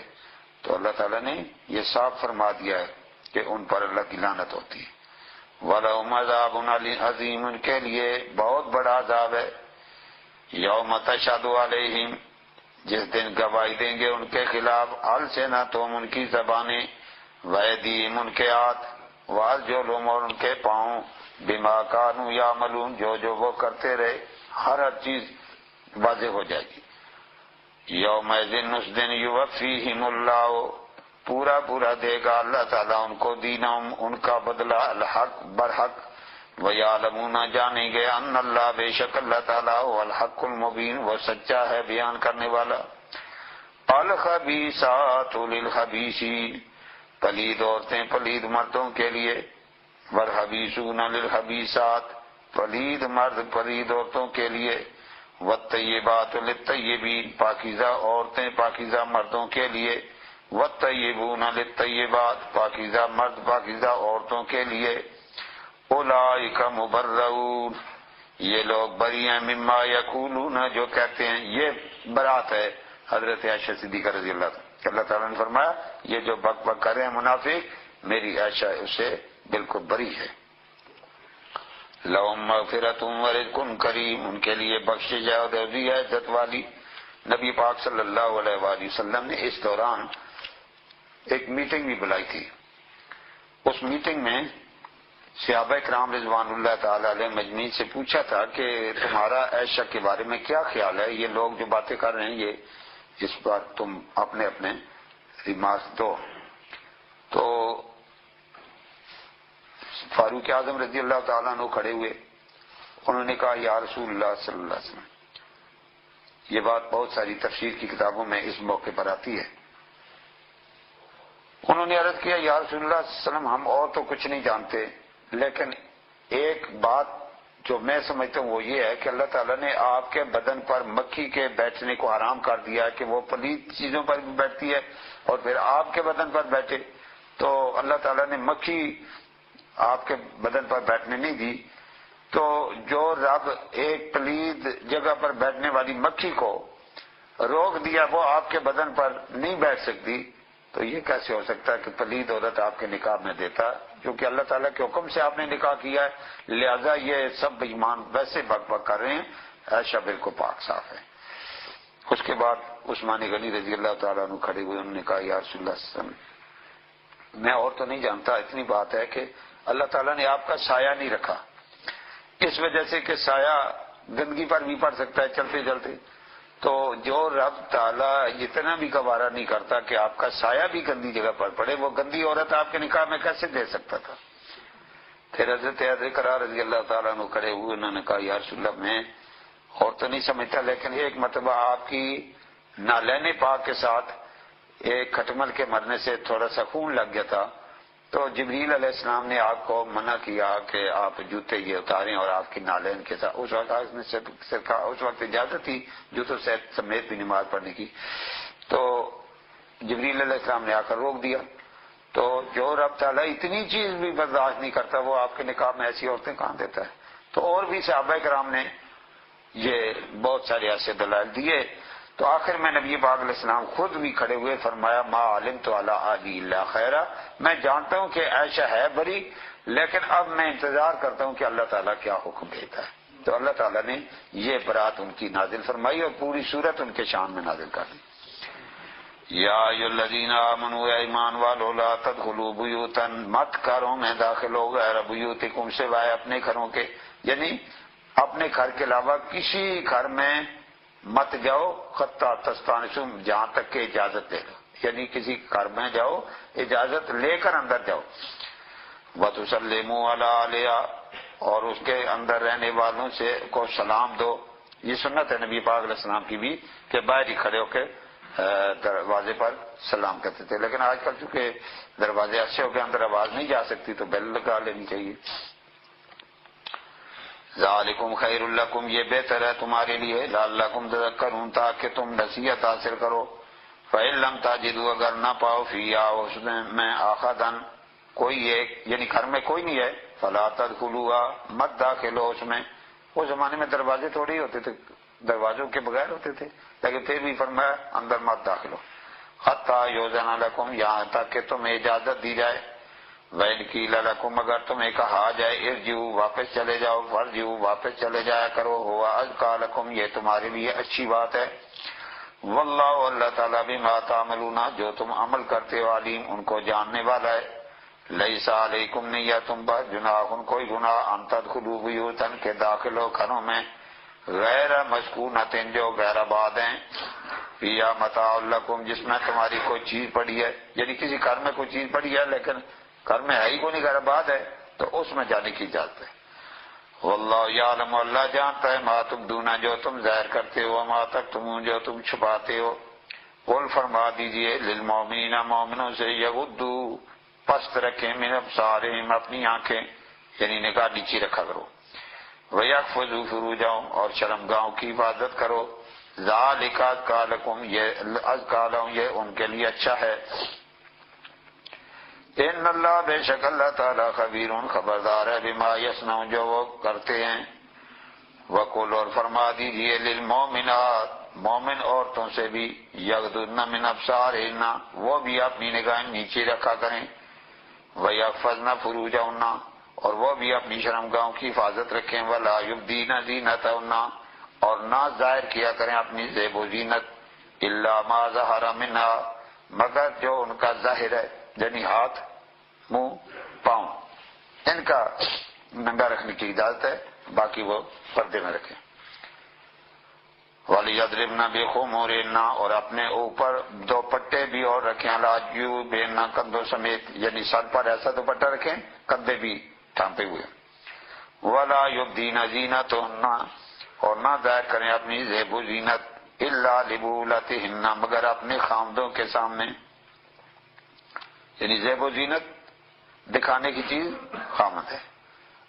تو اللہ تعالیٰ نے یہ صاف فرما دیا ہے کہ ان پر اللہ کی لعنت ہوتی ہے. وَلَهُمْ عَذَابٌ عَظِيمٌ ان کے لیے بہت بڑا عذاب ہے. یوم تشہد علیہم جس دن گواہی دیں گے ان کے خلاف، السنتہم ان کی زبانیں، وایدیہم ان کے ہاتھ، وارجلہم اور ان کے پاؤں، بما کانوا یعملون جو وہ کرتے رہے، ہر چیز واضح ہو جائے گی. یومئذ اس دن یوفیہم اللہ پورا دے گا اللہ تعالیٰ ان کو دینہم ان کا بدلہ، الحق برحق، ویعلمون جانیں گے ان اللہ بے شک اللہ تعالیٰ هو الحق المبین وہ سچا ہے بیان کرنے والا. الخبیثات للخبیثین پلید عورتیں پلید مردوں کے لیے، والخبیثون للخبیثات پلید مرد پلید عورتوں کے لیے، والطیبات للطیبین پاکیزہ عورتیں پاکیزہ مردوں کے لیے، والطیبون للطیبات پاکیزہ مرد پاکیزہ عورتوں کے لیے. اولئک مبرؤون یہ لوگ بری ہیں، مما یقولون جو کہتے ہیں. یہ برات ہے حضرت عائشہ صدیقہ رضی اللہ تعالیٰ نے فرمایا یہ جو بک بک کر رہے ہیں منافق، میری عائشہ اسے بالکل بری ہے. لہم مغفرۃ ورزق کریم ان کے لیے بخشش ہے اور روزی ہے عزت والی. نبی پاک صلی اللہ علیہ وآلہ وسلم نے اس دوران ایک میٹنگ بھی بلائی تھی. اس میٹنگ میں صحابہ کرام رضوان اللہ تعالی علیہ مجمعین سے پوچھا تھا کہ تمہارا عائشہ کے بارے میں کیا خیال ہے، یہ لوگ جو باتیں کر رہے ہیں یہ اس پر تم اپنے ریمارکس دو. تو فاروق اعظم رضی اللہ تعالیٰ عنہ کھڑے ہوئے، انہوں نے کہا یا رسول اللہ صلی اللہ علیہ وسلم، یہ بات بہت ساری تفسیر کی کتابوں میں اس موقع پر آتی ہے. انہوں نے عرض کیا یا رسول اللہ صلی اللہ علیہ وسلم ہم اور تو کچھ نہیں جانتے، لیکن ایک بات جو میں سمجھتا ہوں وہ یہ ہے کہ اللہ تعالیٰ نے آپ کے بدن پر مکھی کے بیٹھنے کو حرام کر دیا کہ وہ پلید چیزوں پر بھی بیٹھتی ہے اور پھر آپ کے بدن پر بیٹھے، تو اللہ تعالیٰ نے مکھی آپ کے بدن پر بیٹھنے نہیں دی، تو جو رب ایک پلید جگہ پر بیٹھنے والی مکھی کو روک دیا وہ آپ کے بدن پر نہیں بیٹھ سکتی، تو یہ کیسے ہو سکتا ہے کہ پلید عورت آپ کے نکاح میں دیتا؟ کیونکہ اللہ تعالیٰ کے حکم سے آپ نے نکاح کیا ہے، لہذا یہ سب ایمان ویسے بک بک کر رہے ہیں، عائشہ بالکل پاک صاف ہے۔ اس کے بعد عثمان غنی رضی اللہ تعالیٰ عنہ کھڑے ہوئے، انہوں نے کہا یا رسول اللہ صلی اللہ علیہ وسلم، میں اور تو نہیں جانتا، اتنی بات ہے کہ اللہ تعالیٰ نے آپ کا سایہ نہیں رکھا، اس وجہ سے کہ سایہ گندگی پر بھی پڑ سکتا ہے چلتے چلتے، تو جو رب تعالیٰ اتنا بھی گوارا نہیں کرتا کہ آپ کا سایہ بھی گندی جگہ پر پڑے، وہ گندی عورت آپ کے نکاح میں کیسے دے سکتا تھا؟ پھر حضرت اقرا رضی اللہ تعالیٰ عنہ کھڑے ہوئے، انہوں نے کہا یا رسول اللہ میں اور تو نہیں سمجھتا، لیکن ایک مرتبہ آپ کی نالین پاک کے ساتھ ایک کھٹمل کے مرنے سے تھوڑا سا خون لگ گیا تھا، تو جبریل علیہ السلام نے آپ کو منع کیا کہ آپ جوتے یہ اتاریں اور آپ کی نالین کے ساتھ، اس وقت اجازت تھی جوتوں سے سمیت بھی نماز پڑھنے کی، تو جبریل علیہ السلام نے آ کر روک دیا۔ تو جو رب تعالیٰ اتنی چیز بھی برداشت نہیں کرتا وہ آپ کے نکاح میں ایسی عورتیں کہاں دیتا ہے؟ تو اور بھی صحابہ کرام نے یہ بہت سارے ایسے دلائل دیے، تو آخر میں نبی پاک علیہ السلام خود بھی کھڑے ہوئے، فرمایا ما علمت علی اہلی الا خیرا، میں جانتا ہوں کہ عائشہ ہے بری، لیکن اب میں انتظار کرتا ہوں کہ اللہ تعالیٰ کیا حکم دیتا ہے۔ تو اللہ تعالیٰ نے یہ برات ان کی نازل فرمائی اور پوری صورت ان کے شان میں نازل کر دی۔ یا ایھا الذین آمنوا، اے ایمان والو، لا تدخلوا بیوتا، مت گھروں میں داخل ہو غیر بیوتکم، سوائے اپنے گھروں کے، یعنی اپنے گھر کے علاوہ کسی گھر میں مت جاؤ، حتی تستأنسوا، جہاں تک کہ اجازت لے لو، یعنی کسی گھر میں جاؤ اجازت لے کر اندر جاؤ، وتسلموا علی اہلہا، اور اس کے اندر رہنے والوں سے کو سلام دو۔ یہ سنت ہے نبی پاک علیہ السلام کی بھی کہ باہر ہی کھڑے ہو کے دروازے پر سلام کرتے تھے، لیکن آج کل چونکہ دروازے ایسے ہو کے اندر آواز نہیں جا سکتی تو بیل لگا لینی چاہیے۔ ذالکم خیر لکم، یہ بہتر ہے تمہارے لیے، لعلکم تذکرون، تاکہ تم نصیحت حاصل کرو۔ فإن لم تجدوا، اگر نہ پاؤ فیہا، اس میں آخذا، کوئی ایک، یعنی گھر میں کوئی نہیں ہے، فلا تدخلوها، مت داخل ہو اس میں۔ اس زمانے میں دروازے تھوڑے ہی ہوتے تھے، دروازوں کے بغیر ہوتے تھے، لیکن پھر بھی فرمایا اندر مت داخل ہو، حتی یؤذن لکم، یہاں تک کہ تمہیں اجازت دی جائے، وَإِنْ قِیلَ لَکُمْ، اگر تمہیں کہا جائے ارجعوا، واپس چلے جاؤ، فارجعوا، واپس چلے جایا کرو، هُوَ أَزْکَىٰ لَکُمْ، یہ تمہارے لیے اچھی بات ہے، واللہ، اللہ تعالیٰ بما تعملون، جو تم عمل کرتے ہو، علیم، ان کو جاننے والا ہے۔ لیس علیکم، نہیں ہے تم پر، جناح، کوئی گناہ، ان تدخلوا بیوتا، کہ داخل ہو گھروں میں، غیر مسکونۃ، جو غیر آباد ہیں، فیہا متاع لکم، جس میں تمہاری کوئی چیز پڑی ہے، یعنی کسی گھر میں کوئی چیز پڑی ہے لیکن گھر میں ہے ہی کوئی نہیں، غیر آباد ہے، تو اس میں جانے کی اجازت ہے۔ واللہ یعلم، اللہ جانتا ہے، ما تبدون، جو تم ظاہر کرتے ہو، ما تکتمون، جو تم چھپاتے ہو۔ قل، فرما دیجئے، للمؤمنین، مومنوں سے، یغضوا، پست رکھیں، من ابصارہم، اپنی آنکھیں، یعنی نگاہ نیچی رکھا کرو، وَيَحْفَظُوا فُرُوجَهُمْ، اور شرمگاہوں کی حفاظت کرو، ذَلِكَ أَزْكَىٰ لَكُمْ، یہ ازکیٰ لہم، یہ ان کے لیے اچھا ہے۔ ان اللہ، بے شک اللہ تعالیٰ، خبیر، خبردار ہے، بما یصنعون، جو وہ کرتے ہیں۔ وقل، اور فرما دیجئے، للمؤمنات، مومن عورتوں سے بھی، یغضضن من ابصارہن، وہ بھی اپنی نگاہیں نیچے رکھا کریں، وَيَحْفَظْنَ فُرُوجَهُنَّ، اور وہ بھی اپنی شرمگاہوں کی حفاظت رکھیں، وَلَا يُبْدِينَ زِینَتَهُنَّ، اور نہ ظاہر کیا کریں اپنی زیب و زینت، إِلَّا مَا ظَهَرَ مِنْهَا، مگر جو ان کا ظاہر ہے، یعنی ہاتھ، منہ، پاؤں، ان کا ننگا رکھنے کی اجازت ہے، باقی وہ پردے میں رکھیں۔ وَلِيَضْرِبْنَ بِخُمُورِهِنَّ، اور اپنے اوپر دوپٹے بھی اور رکھیں، عَلَىٰ جُیوبِهِنَّ، کندھوں سمیت، یعنی سر پر ایسا دوپٹہ رکھیں، کندھے بھی ڈھانپے ہوئے۔ وَلَا يُبْدِينَ زِینَتَهُنَّ، اور نہ ظاہر کریں اپنی زیب و زینت، إِلَّا لِبُولَتِهِنَّ، مگر اپنے خاوندوں کے سامنے، یعنی زیب و زینت دکھانے کی چیز خامد ہے،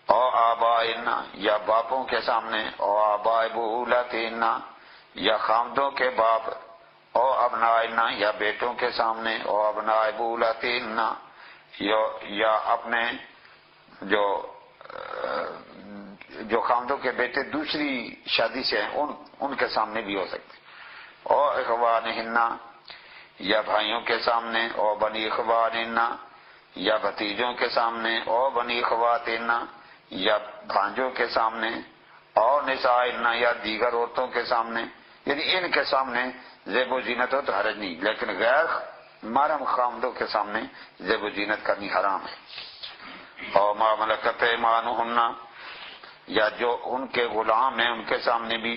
او آبائنا یا باپوں کے سامنے، او آبائے بولاتنا یا خامدوں کے باپ، او ابنائنا یا بیٹوں کے سامنے، او ابنائے بولاتنا یا اپنے جو خامدوں کے بیٹے دوسری شادی سے ہیں ان کے سامنے بھی ہو سکتے، او اخوانہن یا بھائیوں کے سامنے، او بنی اخوانہن یا بھتیجوں کے سامنے، او بنی اخواتہن یا بھانجوں کے سامنے، او نسائہن یا دیگر عورتوں کے سامنے، یعنی ان کے سامنے زیب و زینت ہو تو حرج نہیں، لیکن غیر محرم خامدوں کے سامنے زیب و زینت کرنی حرام ہے۔ او ما ملکت ایمانہن یا جو ان کے غلام ہیں ان کے سامنے بھی،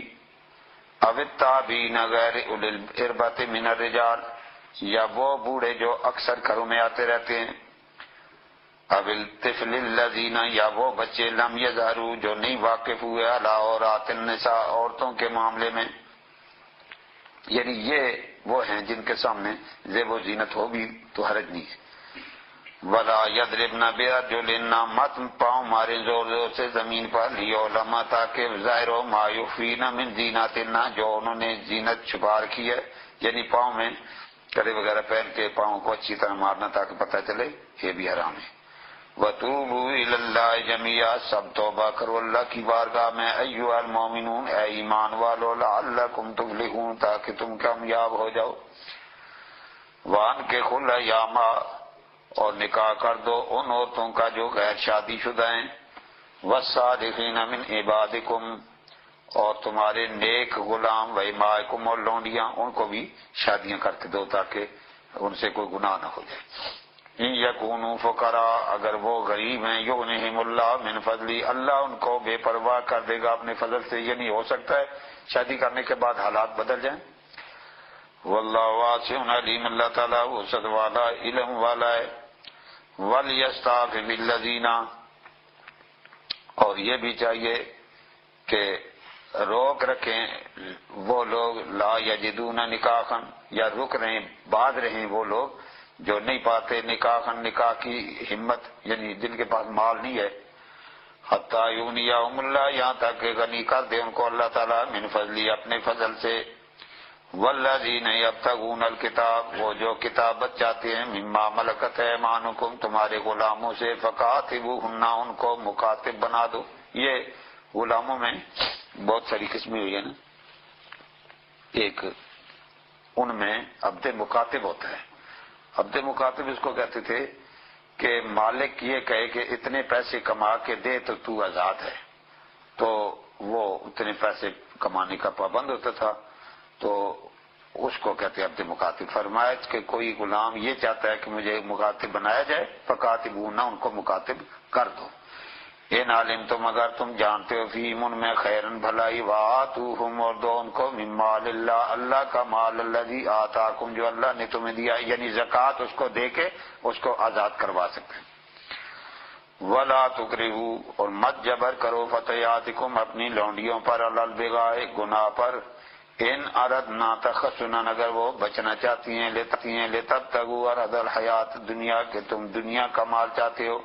او التابعین غیر اولی الاربۃ من الرجال یا وہ بوڑھے جو اکثر گھروں میں آتے رہتے ہیں، او الطفل الذین یا وہ بچے لم یظہروا جو نہیں واقف ہوئے علی عورات النساء عورتوں کے معاملے میں، یعنی یہ وہ ہیں جن کے سامنے زیب و زینت ہوگی تو حرج نہیں ہے۔ ولا یضربن برجلن مت پاؤں مارے زور زور سے زمین پر، لیعلم تاکہ ظاہر ہو ما یخفین من زینتہن جو انہوں نے زینت چھپا رکھی ہے، یعنی پاؤں میں کڑے وغیرہ پہن کے پاؤں کو اچھی طرح مارنا تاکہ پتہ چلے، یہ بھی حرام ہے۔ وَتُوبُوا إِلَى اللَّهِ جَمِيعًا سب توبہ کرو اللہ کی بارگاہ میں، ایھا المؤمنون اے ایمان والو، لعلکم تفلحون تاکہ تم کامیاب ہو جاؤ۔ وَأَنكِحُوا الْأَيَامَ اور نکاح کر دو ان عورتوں کا جو غیر شادی شدہ ہیں، وَالصَّالِحِينَ مِنْ عِبَادِكُمْ اور تمہارے نیک غلام، وَإِمَائِكُمْ اور لونڈیاں ان کو بھی شادیاں کر کے دو تاکہ ان سے کوئی گناہ نہ ہو جائے۔ ان یکونوا فقراء اگر وہ غریب ہیں، یغنہم اللہ من فضلی اللہ ان کو بے پرواہ کر دے گا اپنے فضل سے، یعنی ہو سکتا ہے شادی کرنے کے بعد حالات بدل جائیں۔ واللہ واسع علیم اللہ تعالیٰ وسعت والا علم والا ہے۔ وَلْيَسْتَعْفِفِ الَّذِينَ اور یہ بھی چاہیے کہ روک رکھیں وہ لوگ لا یجدون نکاحا یا رک رہیں باز رہیں وہ لوگ جو نہیں پاتے نکاحا نکاح کی ہمت، یعنی جن کے پاس مال نہیں ہے، حتی یغنیہم اللہ یہاں تک کہ غنی کر دے ان کو اللہ تعالیٰ من فضلی اپنے فضل سے۔ والذین یبتغون الکتاب وہ جو کتابت چاہتے ہیں، مما ملکت ایمانکم تمہارے غلاموں سے، فکاتبوہن ان کو مکاتب بنا دو۔ یہ غلاموں میں بہت ساری قسمیں ہوئی ہیں نا، ایک ان میں عبد مکاتب ہوتا ہے۔ عبد مکاتب اس کو کہتے تھے کہ مالک یہ کہے کہ اتنے پیسے کما کے دے تو آزاد ہے، تو وہ اتنے پیسے کمانے کا پابند ہوتا تھا، تو اس کو کہتے ہیں عبد مکاتب۔ فرمایا کہ کوئی غلام یہ چاہتا ہے کہ مجھے مکاتب بنایا جائے، فکاتبوہن ان کو مکاتب کر دو۔ ان عالم تم اگر تم جانتے ہو فیہم ان میں خیرن بھلائی، وآتوہم اور دو ان کو من مال اللہ اللہ کا مال الذی آتاکم جو اللہ نے تمہیں دیا، یعنی زکوٰۃ اس کو دے کے اس کو آزاد کروا سکتے ہیں۔ ولا تکرہوا اور مت جبر کرو فتیاتکم اپنی لونڈیوں پر علی البغاء گناہ پر، ان اردنا تحصنا اگر وہ بچنا چاہتی ہیں لتبتغوا عرض الحیات دنیا کہ تم دنیا کا مال چاہتے ہو،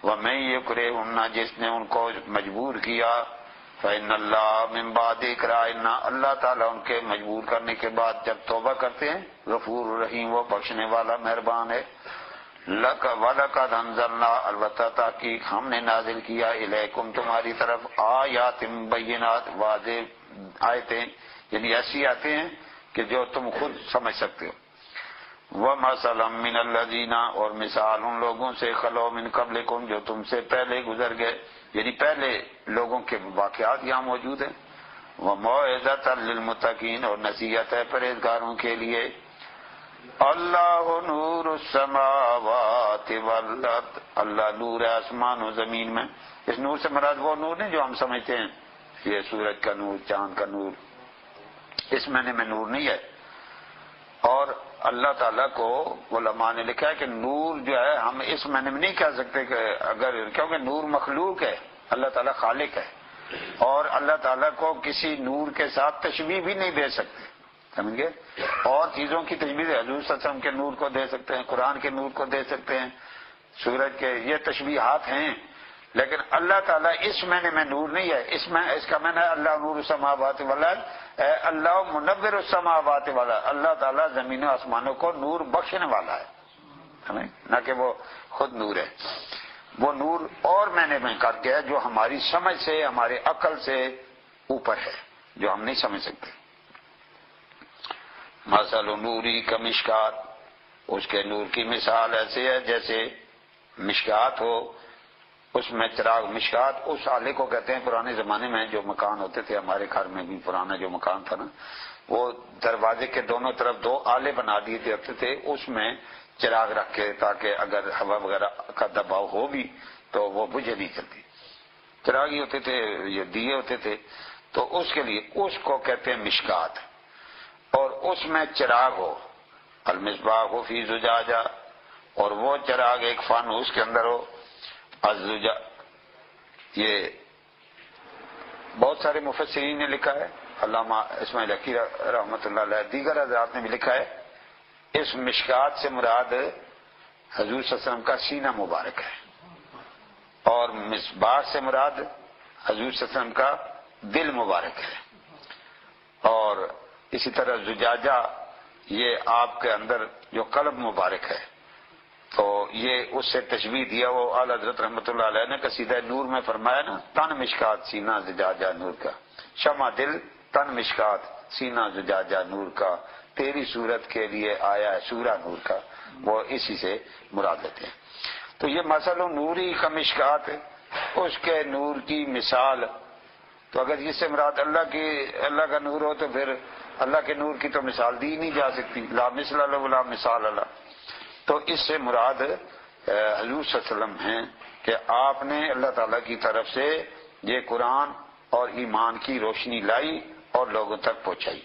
وَمَن یکرہن جس نے ان کو مجبور کیا، فإن اللہ من بعد اکراہن اللہ تعالیٰ ان کے مجبور کرنے کے بعد جب توبہ کرتے ہیں غفور رحیم وہ بخشنے والا مہربان ہے۔ وَلَقَدْ أَنزَلْنَا البتہ تحقیق ہم نے نازل کیا الیکم تمہاری طرف آیات بینات واضح آیتیں، یعنی ایسی آتے ہیں کہ جو تم خود سمجھ سکتے ہو۔ وَمَثَلًا مِّنَ الَّذِينَ اور مثال ان لوگوں سے خلو من قبلکم جو تم سے پہلے گزر گئے، یعنی پہلے لوگوں کے واقعات یہاں موجود ہیں۔ وَمَوعِظَةً لِّلْمُتَّقِينَ اور نصیحت ہے پرہیزگاروں کے لیے۔ اللہ نور السماوات والارض اللہ نور ہے آسمان و زمین میں۔ اس نور سے مراد وہ نور نہیں جو ہم سمجھتے ہیں، یہ سورج کا نور، چاند کا نور، اس معنی میں نور نہیں ہے۔ اور اللہ تعالیٰ کو علماء نے لکھا ہے کہ نور جو ہے ہم اس معنی میں نہیں کہہ سکتے کہ اگر، کیونکہ نور مخلوق ہے، اللہ تعالیٰ خالق ہے، اور اللہ تعالیٰ کو کسی نور کے ساتھ تشبیہ بھی نہیں دے سکتے، سمجھ گئے؟ اور چیزوں کی تشبیہ حضور صلی اللہ علیہ وسلم کے نور کو دے سکتے ہیں، قرآن کے نور کو دے سکتے ہیں، سورج کے، یہ تشبیہات ہیں، لیکن اللہ تعالیٰ اس معنی میں نور نہیں ہے، اس کا معنی ہے اللہ نور السماوات والارض، اللہ منور السماوات والارض، اللہ تعالیٰ زمین و آسمانوں کو نور بخشنے والا ہے، نہ کہ وہ خود نور ہے۔ وہ نور اور معنی میں کر کے ہے جو ہماری سمجھ سے، ہماری عقل سے اوپر ہے، جو ہم نہیں سمجھ سکتے۔ مثل نوری کمشکات، اس کے نور کی مثال ایسے ہے جیسے مشکات ہو، اس میں چراغ۔ مشکات اس آلے کو کہتے ہیں، پرانے زمانے میں جو مکان ہوتے تھے، ہمارے گھر میں بھی پرانا جو مکان تھا نا، وہ دروازے کے دونوں طرف دو آلے بنا دیے جاتے تھے، اس میں چراغ رکھ کے، تاکہ اگر ہوا وغیرہ کا دباؤ ہو بھی تو وہ بجھے نہیں چلتی۔ چراغ ہی ہوتے تھے، یہ دیے ہوتے تھے، تو اس کے لیے اس کو کہتے ہیں مشکات، اور اس میں چراغ ہو، المصباح فی زجاجہ، اور وہ چراغ ایک فانوس کے اندر ہو، الزجاج۔ یہ بہت سارے مفسرین نے لکھا ہے، علامہ اسماعیل حقی رحمۃ اللہ علیہ، دیگر حضرات نے بھی لکھا ہے، اس مشکات سے مراد حضور صلی اللہ علیہ وسلم کا سینہ مبارک ہے، اور مصباح سے مراد حضور صلی اللہ علیہ وسلم کا دل مبارک ہے، اور اسی طرح زجاجہ یہ آپ کے اندر جو قلب مبارک ہے، تو یہ اس سے تشبیہ دیا۔ وہ اعلیٰ حضرت رحمۃ اللہ علیہ نے قصیدہ نور میں فرمایا نا، تن مشکات سینہ زجاجہ نور کا، شمع دل تن مشکات سینہ زجاجہ نور کا، تیری صورت کے لیے آیا ہے سورہ نور کا، وہ اسی سے مراد لیتے ہیں۔ تو یہ مثل نوری کا مشکات، اس کے نور کی مثال، تو اگر اس سے مراد اللہ کا نور ہو تو پھر اللہ کے نور کی تو مثال دی نہیں جا سکتی، لا مثل له ولا مثال له۔ تو اس سے مراد حضور صلی اللہ علیہ وسلم ہیں کہ آپ نے اللہ تعالیٰ کی طرف سے یہ قرآن اور ایمان کی روشنی لائی اور لوگوں تک پہنچائی۔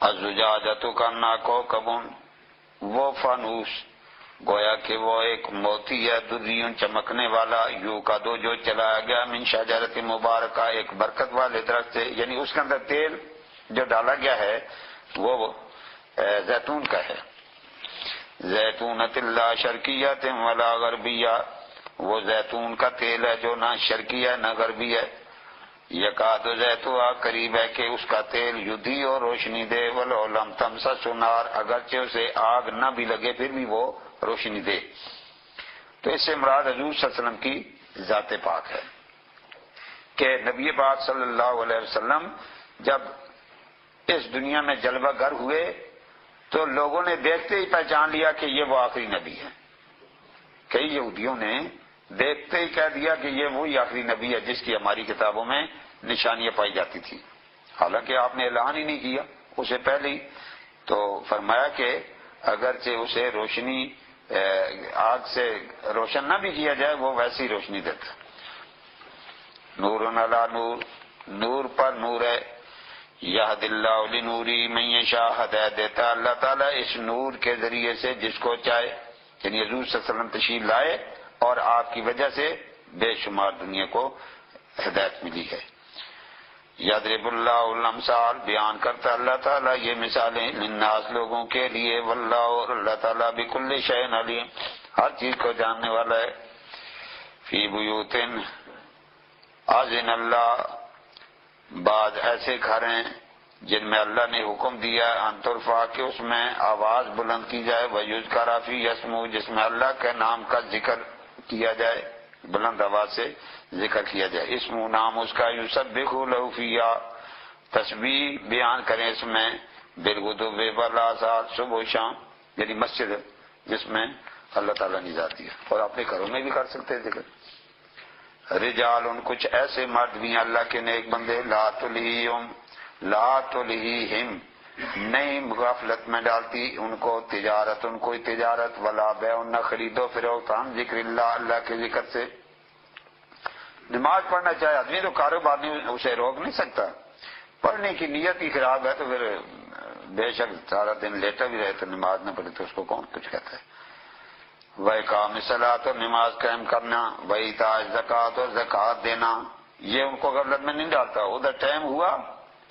الزجاجۃ کانکوکب، وہ فانوس گویا کہ وہ ایک موتی ہے، دریوں چمکنے والا، یوں کا دو جو چلایا گیا من شجرۃ مبارکہ، ایک برکت والے درخت سے، یعنی اس کے اندر تیل جو ڈالا گیا ہے وہ زیتون کا ہے۔ زیتونۃ لا شرقیۃ ولا غربیہ، وہ زیتون کا تیل ہے جو نہ شرقی ہے نہ غربی ہے۔ یکاد زیتوا، قریب ہے کہ اس کا تیل یدھی اور روشنی دے، ولو لم تمسس نار، اگرچہ اسے آگ نہ بھی لگے پھر بھی وہ روشنی دے۔ تو اس سے مراد حضور صلی اللہ علیہ وسلم کی ذات پاک ہے کہ نبی پاک صلی اللہ علیہ وسلم جب اس دنیا میں جلوہ گر ہوئے تو لوگوں نے دیکھتے ہی پہچان لیا کہ یہ وہ آخری نبی ہے۔ کئی یہودیوں نے دیکھتے ہی کہہ دیا کہ یہ وہی آخری نبی ہے جس کی ہماری کتابوں میں نشانیاں پائی جاتی تھی، حالانکہ آپ نے اعلان ہی نہیں کیا اسے پہلے ہی۔ تو فرمایا کہ اگرچہ اسے روشنی آگ سے روشن نہ بھی کیا جائے وہ ویسی روشنی دیتا۔ نور علی نور، نور پر نور ہے۔ یہد اللہ لنوری من یشاء، ہدایت دیتا اللہ تعالیٰ اس نور کے ذریعے سے جس کو چاہے، یعنی حضور صلی اللہ علیہ وسلم تشریف لائے اور آپ کی وجہ سے بے شمار دنیا کو ہدایت ملی ہے۔ یضرب اللہ الامثال، بیان کرتا اللہ تعالیٰ یہ مثالیں، للناس لوگوں کے لیے، واللہ اور اللہ تعالیٰ بکل شیء علیم، ہر چیز کو جاننے والا ہے۔ فی بیوت اذن اللہ، بعض ایسے گھر ہیں جن میں اللہ نے حکم دیا ان ترفع کہ اس میں آواز بلند کی جائے، ویذکر فیہ اسمہ، جس میں اللہ کے نام کا ذکر کیا جائے، بلند آواز سے ذکر کیا جائے، اسم نام اس کا، یسبح لہ فیہا، تسبیح بیان کریں اس میں، بالغدو والآصال، صبح و شام، یعنی مسجد جس میں اللہ تعالیٰ نے ذات دیا، اور اپنے گھروں میں بھی کر سکتے ہیں ذکر۔ رجال، ان کچھ ایسے مرد بھی ہیں اللہ کے نیک بندے، لا تلہیہم، نہیں غفلت میں ڈالتی ان کو تجارت، ان کوئی تجارت، ولا بیع، نہ خرید و فروخت، عن ذکر اللہ، اللہ کے ذکر سے۔ نماز پڑھنا چاہے آدمی تو کاروبار نہیں اسے روک نہیں سکتا، پڑھنے کی نیت ہی خراب ہے تو پھر بے شک سارا دن لیٹا بھی رہے تو نماز نہ پڑھے تو اس کو کون کچھ کہتا ہے۔ وَإِقَامِ الصَّلَاةِ، اور نماز قائم کرنا، وَإِيتَاءِ الزَّکَاةِ، اور زکوٰۃ دینا، یہ ان کو غفلت میں نہیں ڈالتا، ادھر ٹائم ہوا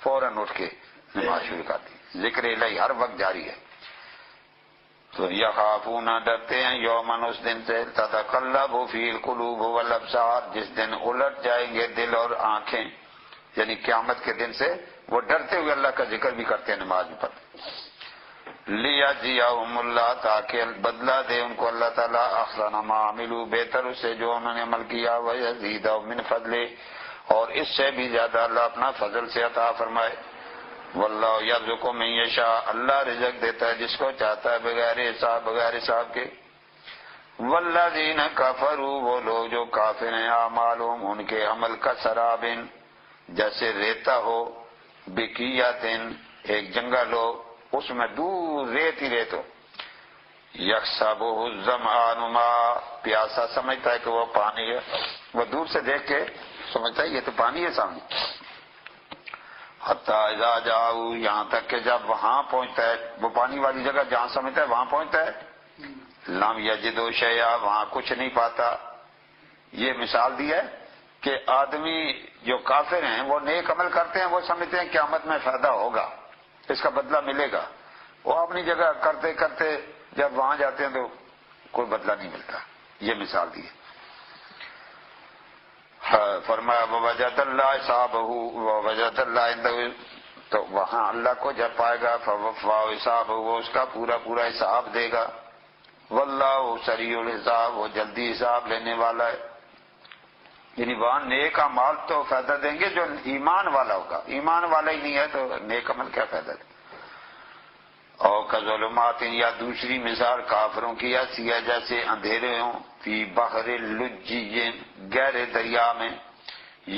فوراً اٹھ کے نماز شروع کر دی، ذکر الہی ہر وقت جاری ہے۔ تو یخافون ڈرتے ہیں یومن اس دن سے تتقلب فیہ القلوب والابصار جس دن الٹ جائیں گے دل اور آنکھیں، یعنی قیامت کے دن سے وہ ڈرتے ہوئے اللہ کا ذکر بھی کرتے ہیں، نماز بھی پڑھتے ہیں۔ لیجزیہم اللہ تاکہ بدلہ دے ان کو اللہ تعالیٰ احسن ما عملوا بہتر اس سے جو انہوں نے عمل کیا، ویزیدہم من فضلہ اور اس سے بھی زیادہ اللہ اپنا فضل سے عطا فرمائے۔ واللہ یرزق من یشاء اللہ رزق دیتا ہے جس کو چاہتا ہے بغیر حساب کے۔ والذین کفروا وہ لوگ جو کافر ہیں اعمالهم ان کے عمل کا سرابن جیسے ریتا ہو، بکیاتن ایک جنگل ہو اس میں دور ریت ہی ریت ہو، یحسبہ الظمآن ماء پیاسا سمجھتا ہے کہ وہ پانی ہے، وہ دور سے دیکھ کے سمجھتا ہے یہ تو پانی ہے سامنے، حتی اذا جاؤ یہاں تک کہ جب وہاں پہنچتا ہے، وہ پانی والی جگہ جہاں سمجھتا ہے وہاں پہنچتا ہے، لم یجدوا شیئا وہاں کچھ نہیں پاتا۔ یہ مثال دی ہے کہ آدمی جو کافر ہیں وہ نیک عمل کرتے ہیں، وہ سمجھتے ہیں قیامت میں فائدہ ہوگا، اس کا بدلہ ملے گا، وہ اپنی جگہ کرتے کرتے جب وہاں جاتے ہیں تو کوئی بدلہ نہیں ملتا۔ یہ مثال دی ہے۔ فرمایا ووجد اللہ حسابہ ووجد اللہ عنده تو وہاں اللہ کو جب پائے گا فوفا حسابہ وہ اس کا پورا پورا حساب دے گا۔ واللہ سریع الحساب وہ جلدی حساب لینے والا ہے، یعنی وہاں نیک اعمال تو فائدہ دیں گے جو ایمان والا ہوگا، ایمان والا ہی نہیں ہے تو نیک عمل کیا فائدہ دے۔ اور کظلمات یا دوسری مثال کافروں کی ایسی ہے جیسے اندھیرے ہوں فی بحر لجی گہرے دریا میں،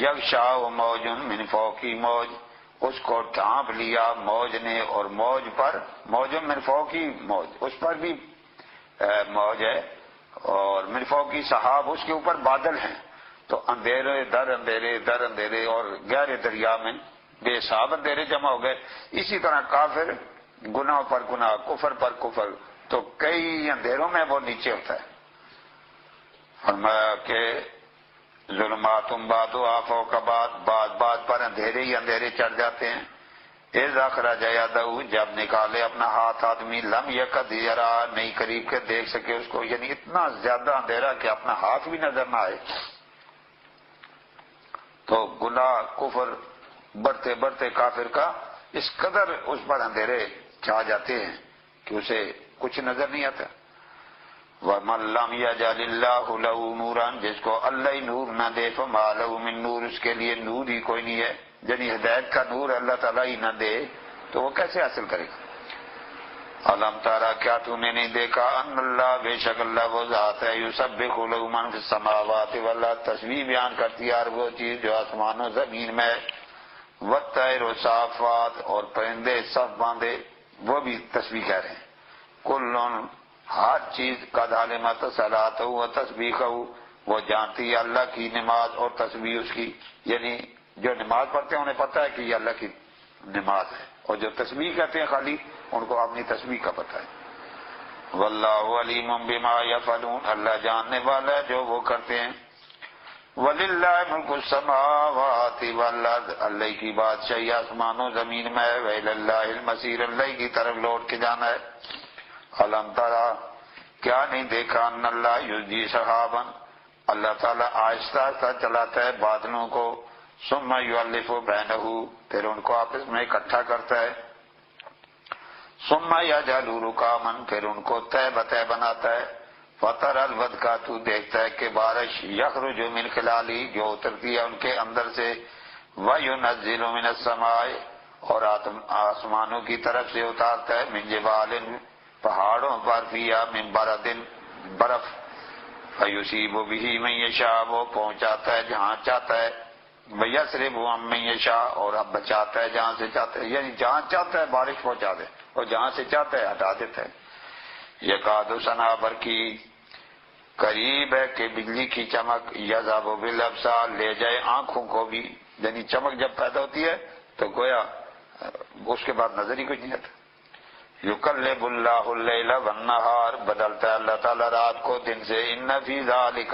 یغشاہ موج من فوقی موج اس کو ڈھانپ لیا موج نے، اور موج پر موج من فوقی موج اس پر بھی موج ہے، اور من فوقی سحاب اس کے اوپر بادل ہیں، تو اندھیرے در اندھیرے اور گہرے دریا میں بے حساب اندھیرے جمع ہو گئے۔ اسی طرح کافر گناہ پر گناہ، کفر پر کفر، تو کئی اندھیروں میں وہ نیچے ہوتا ہے۔ فرمایا کہ ظلمات بعضها فوق بعض پر اندھیرے ہی اندھیرے چڑھ جاتے ہیں۔ اذ اخرج یدہ جب نکالے اپنا ہاتھ آدمی لم یکد یرا نہیں قریب کے دیکھ سکے اس کو، یعنی اتنا زیادہ اندھیرا کہ اپنا ہاتھ بھی نظر نہ آئے۔ تو گناہ کفر بڑھتے بڑھتے کافر کا اس قدر اس پر اندھیرے چھا جاتے ہیں کہ اسے کچھ نظر نہیں آتا۔ وَمَن لَّمْ يَجْعَلِ اللَّهُ لَهُ نُورًا جس کو اللہ ہی نور نہ دے فَمَا لَهُ مِن نور اس کے لیے نور ہی کوئی نہیں ہے، یعنی ہدایت کا نور اللہ تعالیٰ ہی نہ دے تو وہ کیسے حاصل کرے گا۔ علم تارا کیا تو نے نہیں دیکھا ان اللہ بے شک اللہ وہ ذات ہے یسبح لہ من فی السماوات والارض تسبیح بیان کرتی ہے ہر وہ چیز جو آسمان و زمین میں، والطیر صافات اور پرندے صف باندھے وہ بھی تسبیح کہہ رہے ہیں۔ کلن ہر چیز قد علمت صلاتہ و تسبیحہ وہ جانتی ہے اللہ کی نماز اور تسبیح اس کی، یعنی جو نماز پڑھتے ہیں انہیں پتہ ہے کہ یہ اللہ کی نماز ہے، اور جو تسبیح کہتے ہیں خالی ان کو اپنی تسبیح کا پتہ ہے۔ واللہ علیم بما یفعلون اللہ جاننے والا ہے جو وہ کرتے ہیں۔ وللہ ملک السماوات والارض اللہ کی بادشاہی آسمان و زمین میں ہے، وإلی اللہ المصیر اللہ کی طرف لوٹ کے جانا ہے۔ علم ترى کیا نہیں دیکھا ان اللہ یزجی سحابا اللہ تعالیٰ آہستہ آہستہ چلاتا ہے بادلوں کو، ثم یؤلف بینہ پھر ان کو آپس میں اکٹھا کرتا ہے، ثم یجعل رکاما پھر ان کو تہ بتہ بناتا ہے، فطر الودقہ تو دیکھتا ہے کہ بارش یخرج من خلالی جو اترتی ہے ان کے اندر سے، وینزل من السماء اور آسمانوں کی طرف سے اتارتا ہے، من جبال پہاڑوں پر فیہا من برد برف، فیصیب بہ من یشاء وہ پہنچاتا ہے جہاں چاہتا ہے، ویصرف عن من یشاء اور اب بچاتا ہے جہاں سے چاہتا ہے، یعنی جہاں چاہتا ہے بارش پہنچا دے اور جہاں سے چاہتا ہے ہٹا دیتا ہے۔ یکاد سنا برقی قریب ہے کہ بجلی کی چمک یذهب بالابصار لے جائے آنکھوں کو بھی، یعنی چمک جب پیدا ہوتی ہے تو گویا اس کے بعد نظر ہی کچھ نہیں آتا۔ یقلب اللہ اللیل والنہار بدلتا ہے اللہ تعالیٰ رات کو دن سے، ان فی ذالک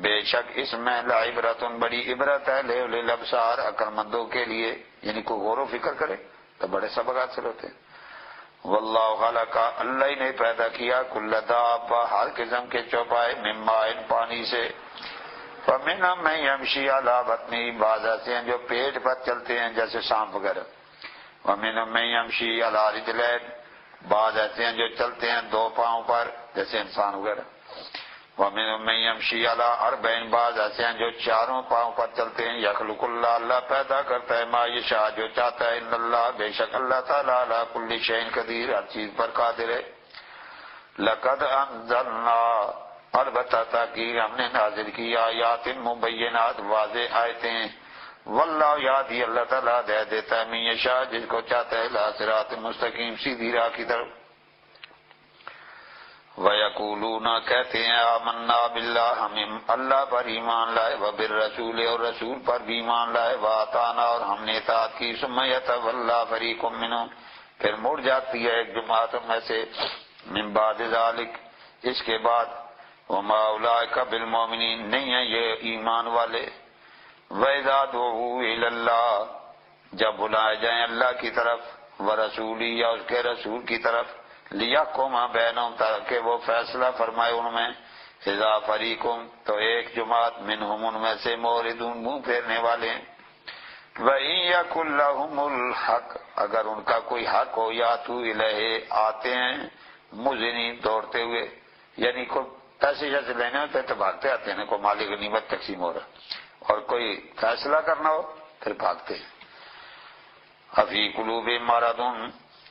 بے شک اس میں لعبرۃ بڑی عبرت ہے لأولی الابصار عقل مندوں کے لیے، یعنی کوئی غور و فکر کرے تو بڑے سبق حاصل ہوتے ہیں۔ واللہ خلق، اللہ ہی نے پیدا کیا کل دابہ، ہر قسم کے چوپائے، من ماء، پانی سے، فمنہم من یمشی علی بطنہ، بعض ایسے ہیں جو پیٹ پر چلتے ہیں جیسے سانپ وغیرہ، ومنہم من یمشی علی رجلین، بعض ایسے ہیں جو چلتے ہیں دو پاؤں پر جیسے انسان وغیرہ، ومنہم من یمشی علی اربعین، بعض ایسے ہیں جو چاروں پاؤں پر چلتے ہیں، یخلق اللہ، اللہ پیدا کرتا ہے ما یشاء، جو چاہتا ہے، ان اللہ، بے شک اللہ تعالی علی کل شیء قدیر، ہر چیز پر قادر ہے۔ لقد انزلنا، البتہ تحقیق ہم نے نازل کی، آیات مبینات، واضح آیتیں، واللہ یہدی، اللہ تعالیٰ ہدایت دیتا ہے، من یشاء، جس کو چاہتا ہے، الی صراط مستقیم، سیدھی راہ کی طرف۔ وَيَقُولُونَ، کہتے ہیں، آمنا باللہ، ہم اللہ پر ایمان لائے، وبالرسول، اور رسول پر بھی ایمان لائے، وَأَطَعْنَا، اور ہم نے اطاعت کی، ثُمَّ يَتَوَلَّىٰ فَرِيقٌ مِّنْهُمْ، پھر مڑ جاتی ہے ایک جماعت میں سے، من بعد ذلك، اس کے بعد، وَمَا أُولَٰئِكَ بِالْمُؤْمِنِينَ، نہیں ہیں یہ ایمان والے۔ وَإِذَا دُعُوا إِلَى اللَّهِ، جب بلائے جائیں اللہ کی طرف، وَرَسُولِهِ، یا اس کے رسول کی طرف، لِيَحْكُمَ بَيْنَهُمْ، تاکہ وہ فیصلہ فرمائے ان میں، اذا فریقم، تو ایک جماعت، منہم، ان میں سے، معرضون، منہ پھیرنے والے ہیں۔ وَإِن يَكُن لَّهُمُ الْحَقُّ، اگر ان کا کوئی حق ہو، یاتوا الیہ، آتے ہیں، مذعنین، دوڑتے ہوئے، یعنی کوئی پیسے جیسے لینے ہوتے تو بھاگتے آتے ہیں، کوئی مال غنیمت تقسیم ہو رہا، اور کوئی فیصلہ کرنا ہو پھر بھاگتے ہیں۔ افی قلوبہم مرض،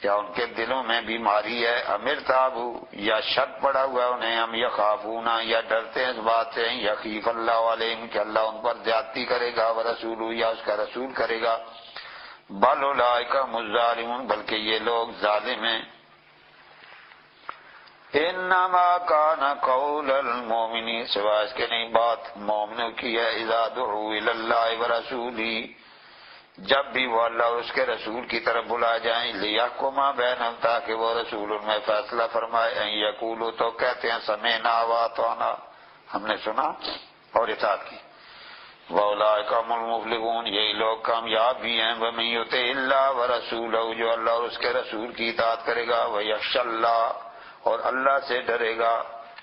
یا ان کے دلوں میں بیماری ہے، ام ارتابوا، یا شک پڑا ہوا ہے انہیں، ام یخافون، یا ڈرتے ہیں اس بات سے، یخیف اللہ علیہم، کہ اللہ ان پر زیادتی کرے گا، ورسولہ، یا اس کا رسول کرے گا، بل اولئک هم الظالمون، بلکہ یہ لوگ ظالم ہیں۔ انما کان قول المؤمنین، سوائے اس کے نہیں بات مومنوں کی ہے، اذا دعوا الی اللہ ورسولہ، جب بھی وہ اللہ اور اس کے رسول کی طرف بلائے جائیں، لیحکم بینہم، تاکہ وہ رسول ان میں فیصلہ فرمائے، ان یقولوا، تو کہتے ہیں، سمعنا واطعنا، ہم نے سنا اور اطاعت کی، واولئک هم المفلحون، یہی لوگ کامیاب بھی ہیں، ومن یطع اللہ ورسولہ، جو اللہ اور اس کے رسول کی اطاعت کرے گا، ویخشی اللہ، اور اللہ سے ڈرے گا،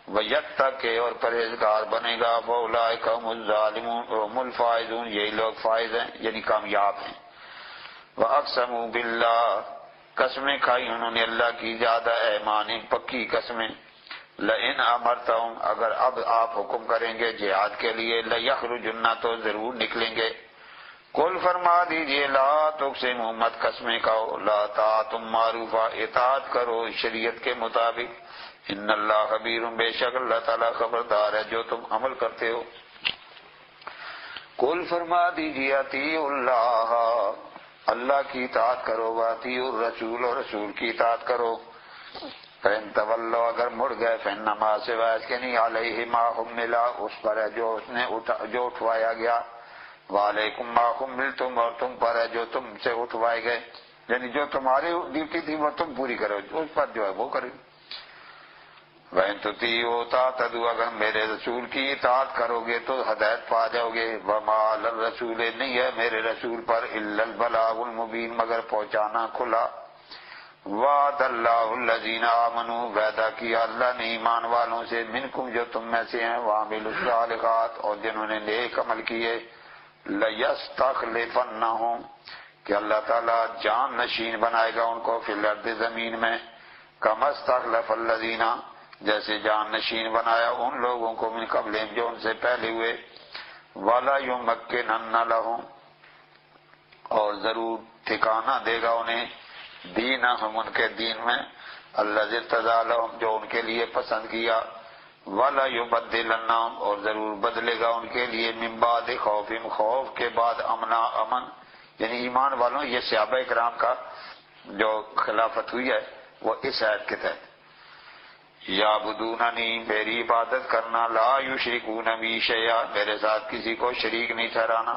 ویتقی، اور پرہیزگار بنے گا، واولئک هم الظالمون هم الفائزون، یہی لوگ فائز ہیں یعنی کامیاب ہیں۔ واقسموا باللہ، قسمیں کھائی انہوں نے اللہ کی، زیادہ ایمان، پکی قسمیں، لئن امرتہم، اگر اب آپ حکم کریں گے جہاد کے لیے، لیخرجن، تو ضرور نکلیں گے، قل فرما دیجئے، لا تقسموا، مت قسمیں کھاؤ، لا طاعۃ معروفہ، اطاعت کرو شریعت کے مطابق، ان اللہ خبیر، بے شک اللہ تعالیٰ خبردار ہے جو تم عمل کرتے ہو۔ قل فرما دیجئے، اطیعوا اللہ، اللہ کی اطاعت کرو، واطیعوا الرسول، اور رسول کی اطاعت کرو، فإن تولوا، اگر مڑ گئے، فإنما، سوائے اس کے نہیں، علیہ ما حمل، اس پر ہے جو اٹھوایا گیا، وعلیکم ما حملتم، اور تم پر ہے جو تم سے اٹھوائے گئے، یعنی جو تمہاری ڈیوٹی تھی وہ تم پوری کرو، اس پر جو ہے وہ کرو۔ وَإِن تُطِيعُوا تَهْتَدُوا، اگر میرے رسول کی اطاعت کرو گے تو ہدایت پا جاؤ گے، وَمَا عَلَى الرَّسُولِ، نہیں ہے میرے رسول پر، إِلَّا الْبَلَاغُ الْمُبِينُ، مگر پہنچانا کھلا۔ وعد اللہ الذین آمنوا، وعدہ کیا اللہ نے ایمان والوں سے، منکم، جو تم میں سے ہیں، وعملوا الصالحات، اور جنہوں نے نیک عمل کیے، لَيَسْتَخْلِفَنَّهُمْ، کہ اللہ تعالیٰ جان نشین بنائے گا ان کو، فی الارض، زمین میں، کما استخلف الذین، جیسے جان نشین بنایا ان لوگوں کو، من قبلہم، جو ان سے پہلے ہوئے، وَلَا يُمَكِّنَنَّ لَهُمْ، اور ضرور ٹھکانہ دے گا انہیں، دینہم، ان کے دین میں، الذی ارتضی لہم، جو ان کے لیے پسند کیا، وَلَا يُبَدِّلَنَّهُمْ، اور ضرور بدلے گا ان کے لیے، من بعد خوفہم، خوف کے بعد امنا، امن، یعنی ایمان والوں، یہ صحابہ کرام کا جو خلافت ہوئی ہے وہ اس آیت کے تحت، یعبدوننی، میری عبادت کرنا، لا یشرکون بی شیئا، میرے ساتھ کسی کو شریک نہیں ٹھہرانا،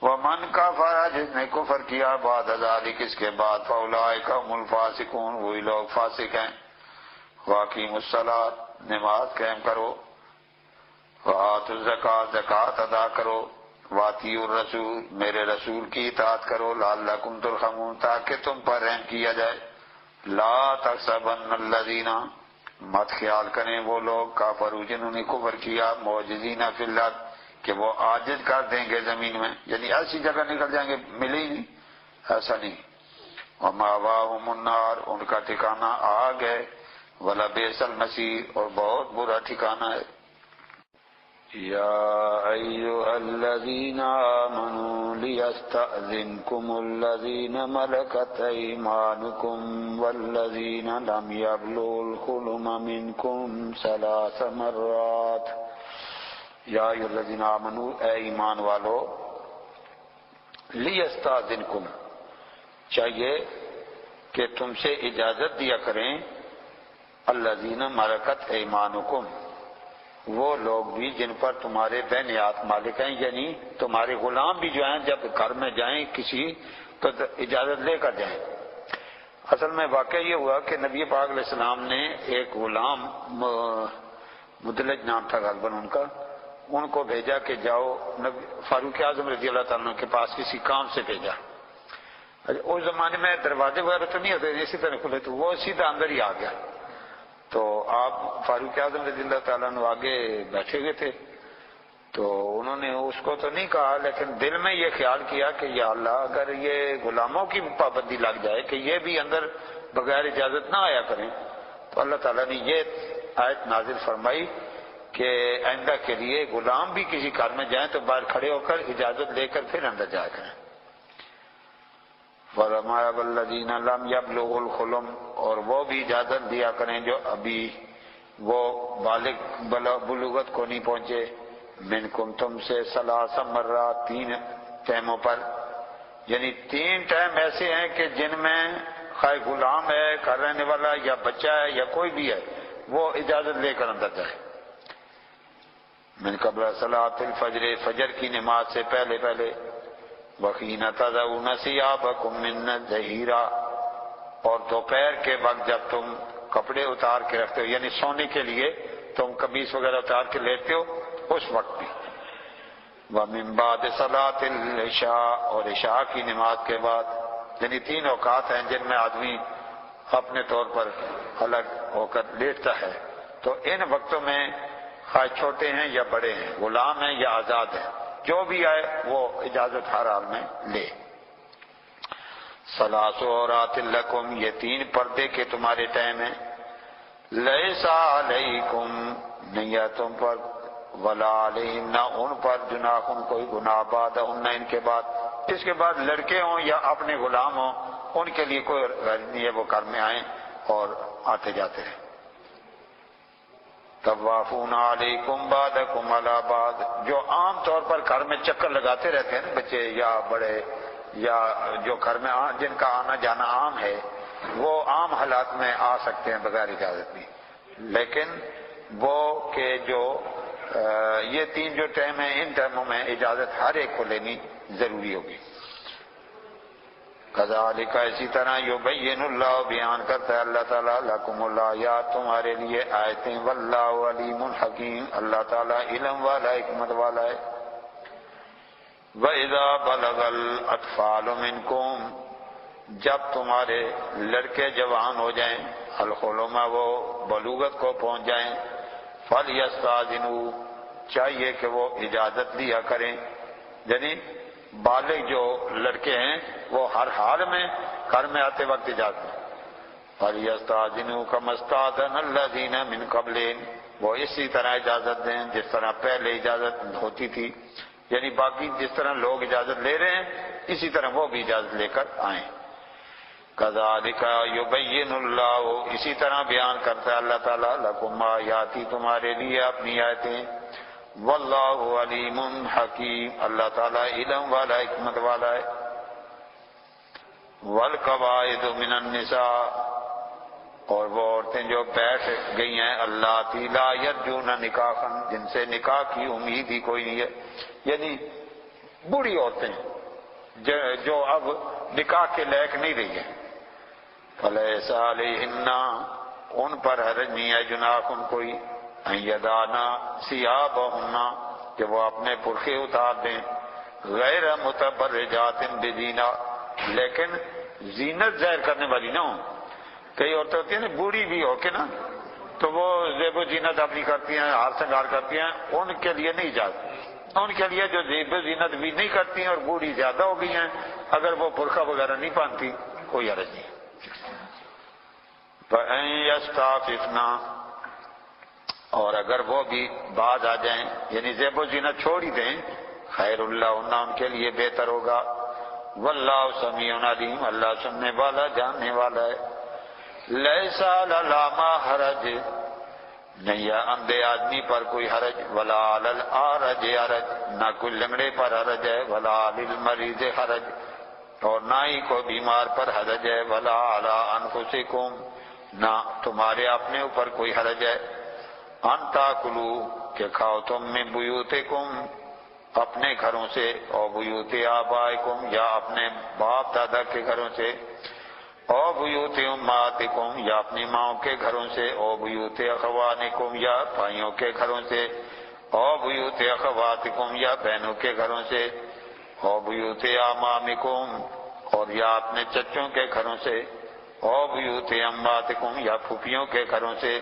ومن کفر، جس نے کفر کیا، بعد ذلک، اس کے بعد، فاولئک هم الفاسقون، وہی لوگ فاسق ہیں۔ واقیموا الصلاۃ، نماز قائم کرو، وآتوا الزکوٰۃ، زکوٰۃ ادا کرو، واطیعوا الرسول، میرے رسول کی اطاعت کرو، لعلکم ترحمون، تاکہ تم پر رحم کیا جائے، لا تحسبن الذین، مت خیال کریں وہ لوگ کافروا جنہوں نے کفر کیا، معجزین فی الارض، کہ وہ عاجز کر دیں گے زمین میں، یعنی ایسی جگہ نکل جائیں گے ملے ہی نہیں، ایسا نہیں۔ ومأواہم النار، ان کا ٹھکانہ آگ ہے، ولبئس المصیر، اور بہت برا ٹھکانہ ہے۔ یا ایھا الذین آمنوا لیستأذنکم الذین ملکت ایمانکم والذین لم یبلغوا الحلم منکم ثلاث مرات۔ یا ایھا الذین آمنوا، اے ایمان والو، لیستأذنکم، چاہیے کہ تم سے اجازت دیا کریں، الذین ملکت ایمانکم، وہ لوگ بھی جن پر تمہارے بینیات مالک ہیں، یعنی تمہارے غلام بھی جو ہیں جب گھر میں جائیں کسی تو اجازت لے کر جائیں۔ اصل میں واقعہ یہ ہوا کہ نبی پاک علیہ السلام نے ایک غلام مدلج نام تھا غالباً ان کا، ان کو بھیجا کہ جاؤ فاروق اعظم رضی اللہ تعالیٰ عنہ کے پاس کسی کام سے بھیجا۔ اس زمانے میں دروازے وغیرہ تو نہیں ہوتے اسی طرح کھلے، تو وہ سیدھا اندر ہی آ گیا۔ تو آپ فاروق اعظم رضی اللہ تعالیٰ عنہ آگے بیٹھے ہوئے تھے، تو انہوں نے اس کو تو نہیں کہا، لیکن دل میں یہ خیال کیا کہ یا اللہ، اگر یہ غلاموں کی پابندی لگ جائے کہ یہ بھی اندر بغیر اجازت نہ آیا کریں، تو اللہ تعالیٰ نے یہ آیت نازل فرمائی کہ آئندہ کے لیے غلام بھی کسی کار میں جائیں تو باہر کھڑے ہو کر اجازت لے کر پھر اندر جایا کریں۔ فرمایا والذین لم یبلغوا الحلم، اور وہ بھی اجازت دیا کریں جو ابھی وہ بالغ بلوغت کو نہیں پہنچے، منکم، تم سے، ثلاث مرات، 3 ٹائموں پر، یعنی 3 ٹائم ایسے ہیں کہ جن میں خواہ غلام ہے، گھر رہنے والا، یا بچہ ہے، یا کوئی بھی ہے، وہ اجازت لے کر اندر جائے۔ من قبل صلاۃ الفجر، فجر کی نماز سے پہلے پہلے، وحین تضعون ثیابکم من الظہیرہ، اور دوپہر کے وقت جب تم کپڑے اتار کے رکھتے ہو، یعنی سونے کے لیے تم قمیص وغیرہ اتار کے لیتے ہو، اس وقت بھی۔ ومن بعد صلاۃ العشاء، اور عشاء کی نماز کے بعد، یعنی 3 اوقات ہیں جن میں آدمی اپنے طور پر الگ ہو کر لیٹتا ہے، تو ان وقتوں میں خواہ چھوٹے ہیں یا بڑے ہیں، غلام ہیں یا آزاد ہیں، جو بھی آئے وہ اجازت ہر حال میں لے۔ ثلاث عورات لکم، یہ 3 پردے کے تمہارے ٹائم ہیں، لیس علیکم، نہیں ہے تم پر، ولا علیہم، نہ ان پر، جناح، کوئی گناہ، بعدہن، ان کے بعد، اس کے بعد لڑکے ہوں یا اپنے غلام ہوں، ان کے لیے کوئی غرض نہیں ہے وہ گھر میں آئیں اور آتے جاتے ہیں۔ طوافون علیکم بعدکم علی بعد، جو عام طور پر گھر میں چکر لگاتے رہتے ہیں نا بچے یا بڑے، یا جو گھر میں جن کا آنا جانا عام ہے، وہ عام حالات میں آ سکتے ہیں بغیر اجازت بھی، لیکن وہ کہ جو یہ 3 جو ٹائم ہیں، ان ٹائموں میں اجازت ہر ایک کو لینی ضروری ہوگی۔ کذالک، اسی طرح یبین اللہ، بیان کرتا ہے اللہ تعالیٰ، لکم الآیات، تمہارے لیے آیتیں، واللہ علیم حکیم، اللہ تعالیٰ علم والا، حکمت والا ہے۔ وَإِذَا بَلَغَ الْأَطْفَالُ مِنْكُمْ، جب تمہارے لڑکے جوان ہو جائیں، الحلم، وہ بلوغت کو پہنچ جائیں، فَلْيَسْتَأْذِنُوا، چاہیے کہ وہ اجازت لیا کریں، یعنی بالغ جو لڑکے ہیں وہ ہر حال میں گھر میں آتے وقت اجازت، فَلْيَسْتَأْذِنُوا كَمَا اسْتَأْذَنَ الَّذِينَ مِنْ قَبْلِهِمْ، وہ اسی طرح اجازت دیں جس طرح پہلے اجازت ہوتی تھی، یعنی باقی جس طرح لوگ اجازت لے رہے ہیں اسی طرح وہ بھی اجازت لے کر آئیں۔ کذالک یبین اللہ، اسی طرح بیان کرتا ہے اللہ تعالیٰ، لکم آیاتی، تمہارے لیے اپنی آیتیں، واللہ علیم حکیم، اللہ تعالیٰ علم والا، حکمت والا ہے۔ والقواعد من النساء، اور وہ عورتیں جو بیٹھ گئی ہیں، اللاتی لا یرجون نکاحا، جن سے نکاح کی امید ہی کوئی نہیں ہے، یعنی بوڑھی عورتیں جو اب نکاح کے لائق نہیں رہی ہیں، فلیس علیہن، ان پر حرج نہیں ہے، جناح کوئی، ان یضعن ثیابہن، کہ وہ اپنے برقعے اتار دیں، غیر متبرجات بزینہ، لیکن زینت ظاہر کرنے والی نہ ہوں، کئی عورتیں ہوتی ہیں نا بوڑھی بھی ہو کے نا تو وہ زیب و زینت اپنی کرتی ہیں، ہار سنگار کرتی ہیں، ان کے لیے نہیں جاتی. ان کے لیے جو زیب و زینت بھی نہیں کرتی ہیں اور بوڑھی زیادہ ہو گئی ہیں، اگر وہ برقع وغیرہ نہیں پہنتی کوئی حرج نہیں. فَإِن يَسْتَعْفِفْنَا، اور اگر وہ بھی باز آ جائیں یعنی زیب و زینت چھوڑ ہی دیں، خیر اللہ ان کے لیے بہتر ہوگا. واللہ سمیع علیم، اللہ سننے والا جاننے والا ہے. لیس علی الاعمی حرج، نہیں ہے اندھے آدمی پر کوئی حرج، ولا علی الاعرج حرج، نہ کوئی لنگڑے پر حرج ہے، ولا علی المریض حرج، اور نہ ہی کوئی بیمار پر حرج ہے، ولا علی انفسکم، نہ تمہارے اپنے اوپر کوئی حرج ہے. ان تاکلوا، کہ کھاؤ تم من بیوتکم، اپنے گھروں سے، او بیوت آبائکم، یا اپنے باپ دادا کے گھروں سے، او بیوت امہاتکم، یا اپنی ماؤں کے گھروں سے، او بیوت اخوانکم، یا بھائیوں کے گھروں سے، او بیوت اخواتکم، یا بہنوں کے گھروں سے، او بیوت اعمامکم، اور یا اپنے چچوں کے گھروں سے، او بیوت اماتکم، یا پھوپھیوں کے گھروں سے،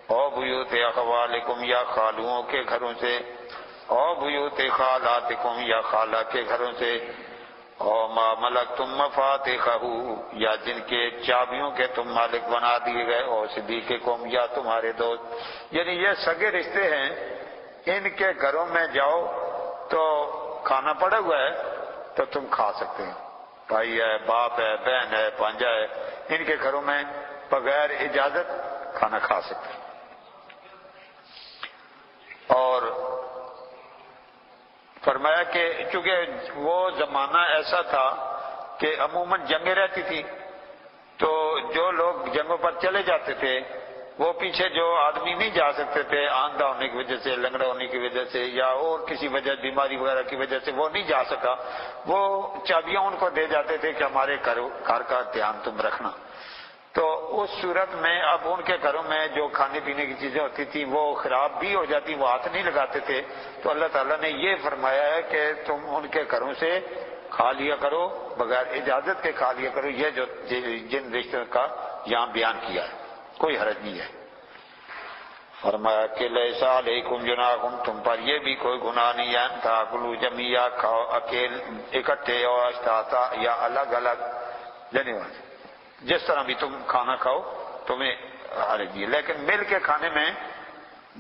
او بیوت اخوالکم، یا خالوؤں کے گھروں سے، او بیوت خالاتکم، یا خالہ کے گھروں سے، او ما ملکتم مفاتحہ، یا جن کے چابیوں کے تم مالک بنا دیے گئے، او صدیقکم، یا تمہارے دوست. یعنی یہ سگے رشتے ہیں، ان کے گھروں میں جاؤ تو کھانا پڑا ہوا ہے تو تم کھا سکتے ہیں. بھائی ہے، باپ ہے، بہن ہے، بھانجا ہے، ان کے گھروں میں بغیر اجازت کھانا کھا سکتے ہیں. اور فرمایا کہ چونکہ وہ زمانہ ایسا تھا کہ عموماً جنگیں رہتی تھی، تو جو لوگ جنگوں پر چلے جاتے تھے وہ پیچھے جو آدمی نہیں جا سکتے تھے، آندھا ہونے کی وجہ سے، لنگڑا ہونے کی وجہ سے، یا اور کسی وجہ بیماری وغیرہ کی وجہ سے وہ نہیں جا سکا، وہ چابیاں ان کو دے جاتے تھے کہ ہمارے گھر کا دھیان تم رکھنا. تو اس صورت میں اب ان کے گھروں میں جو کھانے پینے کی چیزیں ہوتی تھی وہ خراب بھی ہو جاتی، وہ ہاتھ نہیں لگاتے تھے. تو اللہ تعالیٰ نے یہ فرمایا ہے کہ تم ان کے گھروں سے کھا لیا کرو، بغیر اجازت کے کھا لیا کرو. یہ جو جن رشتوں کا یہاں بیان کیا ہے کوئی حرج نہیں ہے. فرمایا کہ لیس علیکم جناح، تم پر یہ بھی کوئی گناہ نہیں ہے، تاکلوا جمیعا، کھاؤ اکٹھے، اور اشتاتا، یا الگ الگ، جس طرح بھی تم کھانا کھاؤ تمہیں حرج نہیں ہے، لیکن مل کے کھانے میں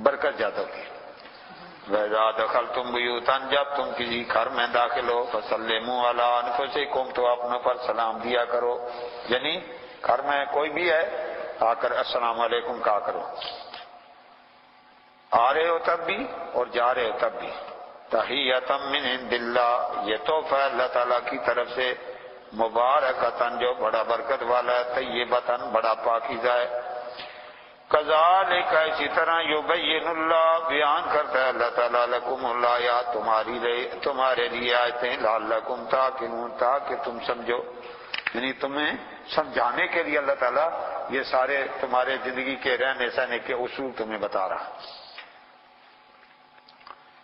برکت زیادہ ہوتی ہے. وَإِذَا دَخَلْتُمْ بُيُوتًا، جب تم کسی گھر میں داخل ہو، فَسَلِّمُوا عَلَىٰ أَنفُسِكُمْ، تو اپنوں پر سلام دیا کرو. یعنی گھر میں کوئی بھی ہے آ کر السلام علیکم کہا کرو، آ رہے ہو تب بھی اور جا رہے ہو تب بھی. تحیۃ من عند اللہ، یہ تحفہ اللہ تعالیٰ کی طرف سے، مبارکتاً، جو بڑا برکت والا ہے، طیبتاً، بڑا پاکیزہ ہے. کذالک، اسی طرح، یبین اللہ، بیان کرتا ہے اللہ تعالیٰ، لکم الآیات، تمہارے لیے آیتیں، لعلکم تعقلون، تاکہ تم سمجھو. یعنی تمہیں سمجھانے کے لیے اللہ تعالیٰ یہ سارے تمہارے زندگی کے رہنے سہنے کے اصول تمہیں بتا رہا.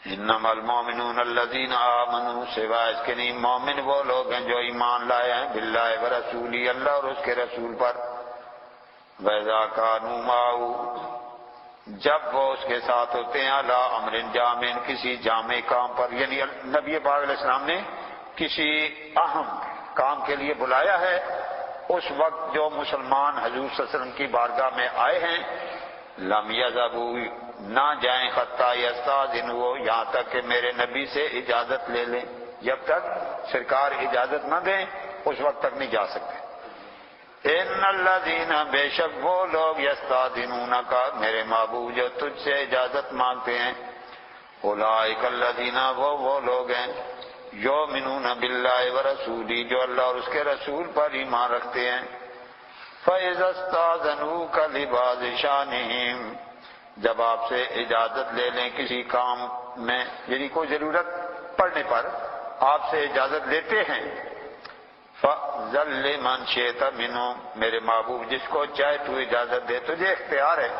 انما المؤمنون الذین آمنوا، سوائے اس کے نہیں مومن وہ لوگ ہیں جو ایمان لائے ہیں، باللہ ورسولہ، اللہ اور اس کے رسول پر. وَإِذَا كَانُوا مَعَهُ، جب وہ اس کے ساتھ ہوتے ہیں، عَلَىٰ أَمْرٍ جَامِعٍ، کسی جامع کام پر، یعنی نبی پاک علیہ السلام نے کسی اہم کام کے لیے بلایا ہے، اس وقت جو مسلمان حضور صلی اللہ علیہ وسلم کی بارگاہ میں آئے ہیں، لم یذهبوا، نہ جائیں، حتی یستاذنوا، یہاں تک کہ میرے نبی سے اجازت لے لیں. جب تک سرکار اجازت نہ دیں اس وقت تک نہیں جا سکتے. ان الذین، بے شک وہ لوگ، یستاذنونک، میرے محبوب، جو تجھ سے اجازت مانگتے ہیں، اولئک الذین، وہ لوگ ہیں، یؤمنون باللہ ورسولہ، جو اللہ اور اس کے رسول پر ایمان رکھتے ہیں. فَإِذَا اسْتَأْذَنُوكَ لِبَعْضِ شَأْنِهِمْ، جب آپ سے اجازت لے لیں کسی کام میں، یعنی کوئی ضرورت پڑنے پر آپ سے اجازت لیتے ہیں، فَأْذَن لِّمَن شِئْتَ مِنْهُمْ، میرے محبوب جس کو چاہے تو اجازت دے، تجھے اختیار ہے.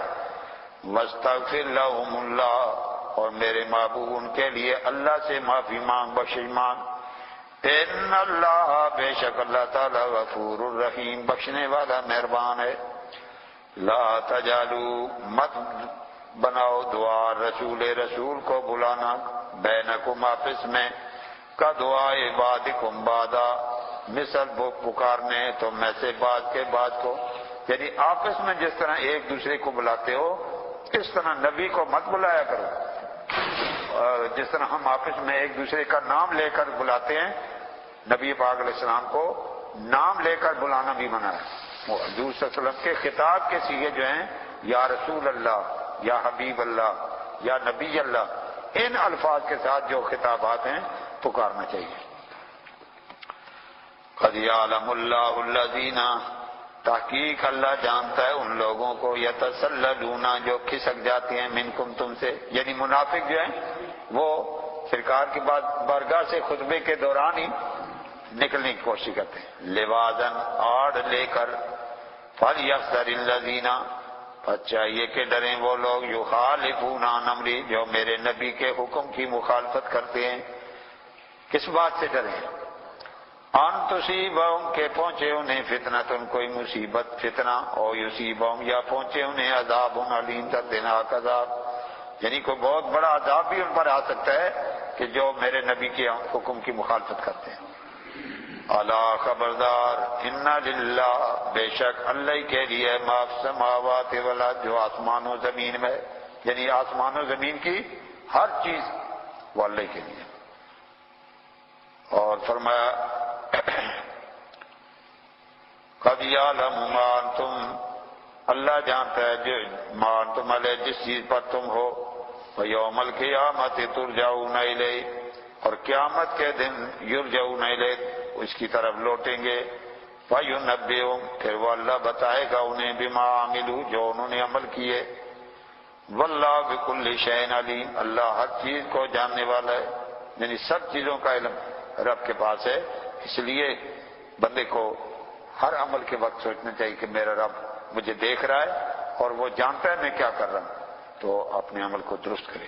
وَاسْتَغْفِرْ لَهُمُ اللَّهُ، اور میرے محبوب ان کے لیے اللہ سے معافی مانگ، بخشش مانگ. ان اللہ، بے شک اللہ تعالی، غفور الرحیم، بخشنے والا مہربان ہے. لا تجالو مت بناؤ دعا رسول کو بلانا بینکم آپس میں کا دعائے بعضکم بعضا مثل وہ پکارنے تم میں سے بعض کے بعض کو، یعنی آپس میں جس طرح ایک دوسرے کو بلاتے ہو اس طرح نبی کو مت بلایا کرو۔ جس طرح ہم آپس میں ایک دوسرے کا نام لے کر بلاتے ہیں، نبی پاک علیہ السلام کو نام لے کر بلانا بھی منع ہے۔ حضور صلی اللہ علیہ وسلم کے خطاب کے صیغے جو ہیں یا رسول اللہ، یا حبیب اللہ، یا نبی اللہ، ان الفاظ کے ساتھ جو خطابات ہیں پکارنا چاہیے۔ قد یعلم اللہ الذین، تحقیق اللہ جانتا ہے ان لوگوں کو یتسللون جو کھسک جاتے ہیں منکم تم سے، یعنی منافق جو ہیں وہ سرکار کی بارگاہ سے خطبے کے دوران ہی نکلنے کی کوشش کرتے ہیں، لوازن آڑ لے کر، فلیحذر الذین، پس چاہیے کہ ڈریں وہ لوگ یخالفون عن امری جو میرے نبی کے حکم کی مخالفت کرتے ہیں۔ کس بات سے ڈریں؟ ان تصیبہم کہ پہنچے انہیں فتنۃ کوئی مصیبت فتنہ، او یصیبہم یا پہنچے انہیں عذاب علیم دردناک عذاب، یعنی کوئی بہت بڑا عذاب بھی ان پر آ سکتا ہے کہ جو میرے نبی کے حکم کی مخالفت کرتے ہیں۔ الا خبردار، ان للہ بے شک اللہ کے لیے ما فی السماوات والارض جو آسمان و زمین میں، یعنی آسمان و زمین کی ہر چیز وہ اللہ کے لیے۔ اور فرمایا قد یعلم ما انتم، اللہ جانتا ہے جو ما انتم علیہ جس چیز پر تم ہو، ویوم القیامت ترجعون الیہ، اور قیامت کے دن یرجعون الیہ اس کی طرف لوٹیں گے، فینبئہم پھر وہ اللہ بتائے گا انہیں بما عملوا جو انہوں نے عمل کیے، واللہ بکل شیء علیم، اللہ ہر چیز کو جاننے والا ہے، یعنی سب چیزوں کا علم رب کے پاس ہے۔ اس لیے بندے کو ہر عمل کے وقت سوچنا چاہیے کہ میرا رب مجھے دیکھ رہا ہے اور وہ جانتا ہے میں کیا کر رہا ہوں، تو اپنے عمل کو درست کرے۔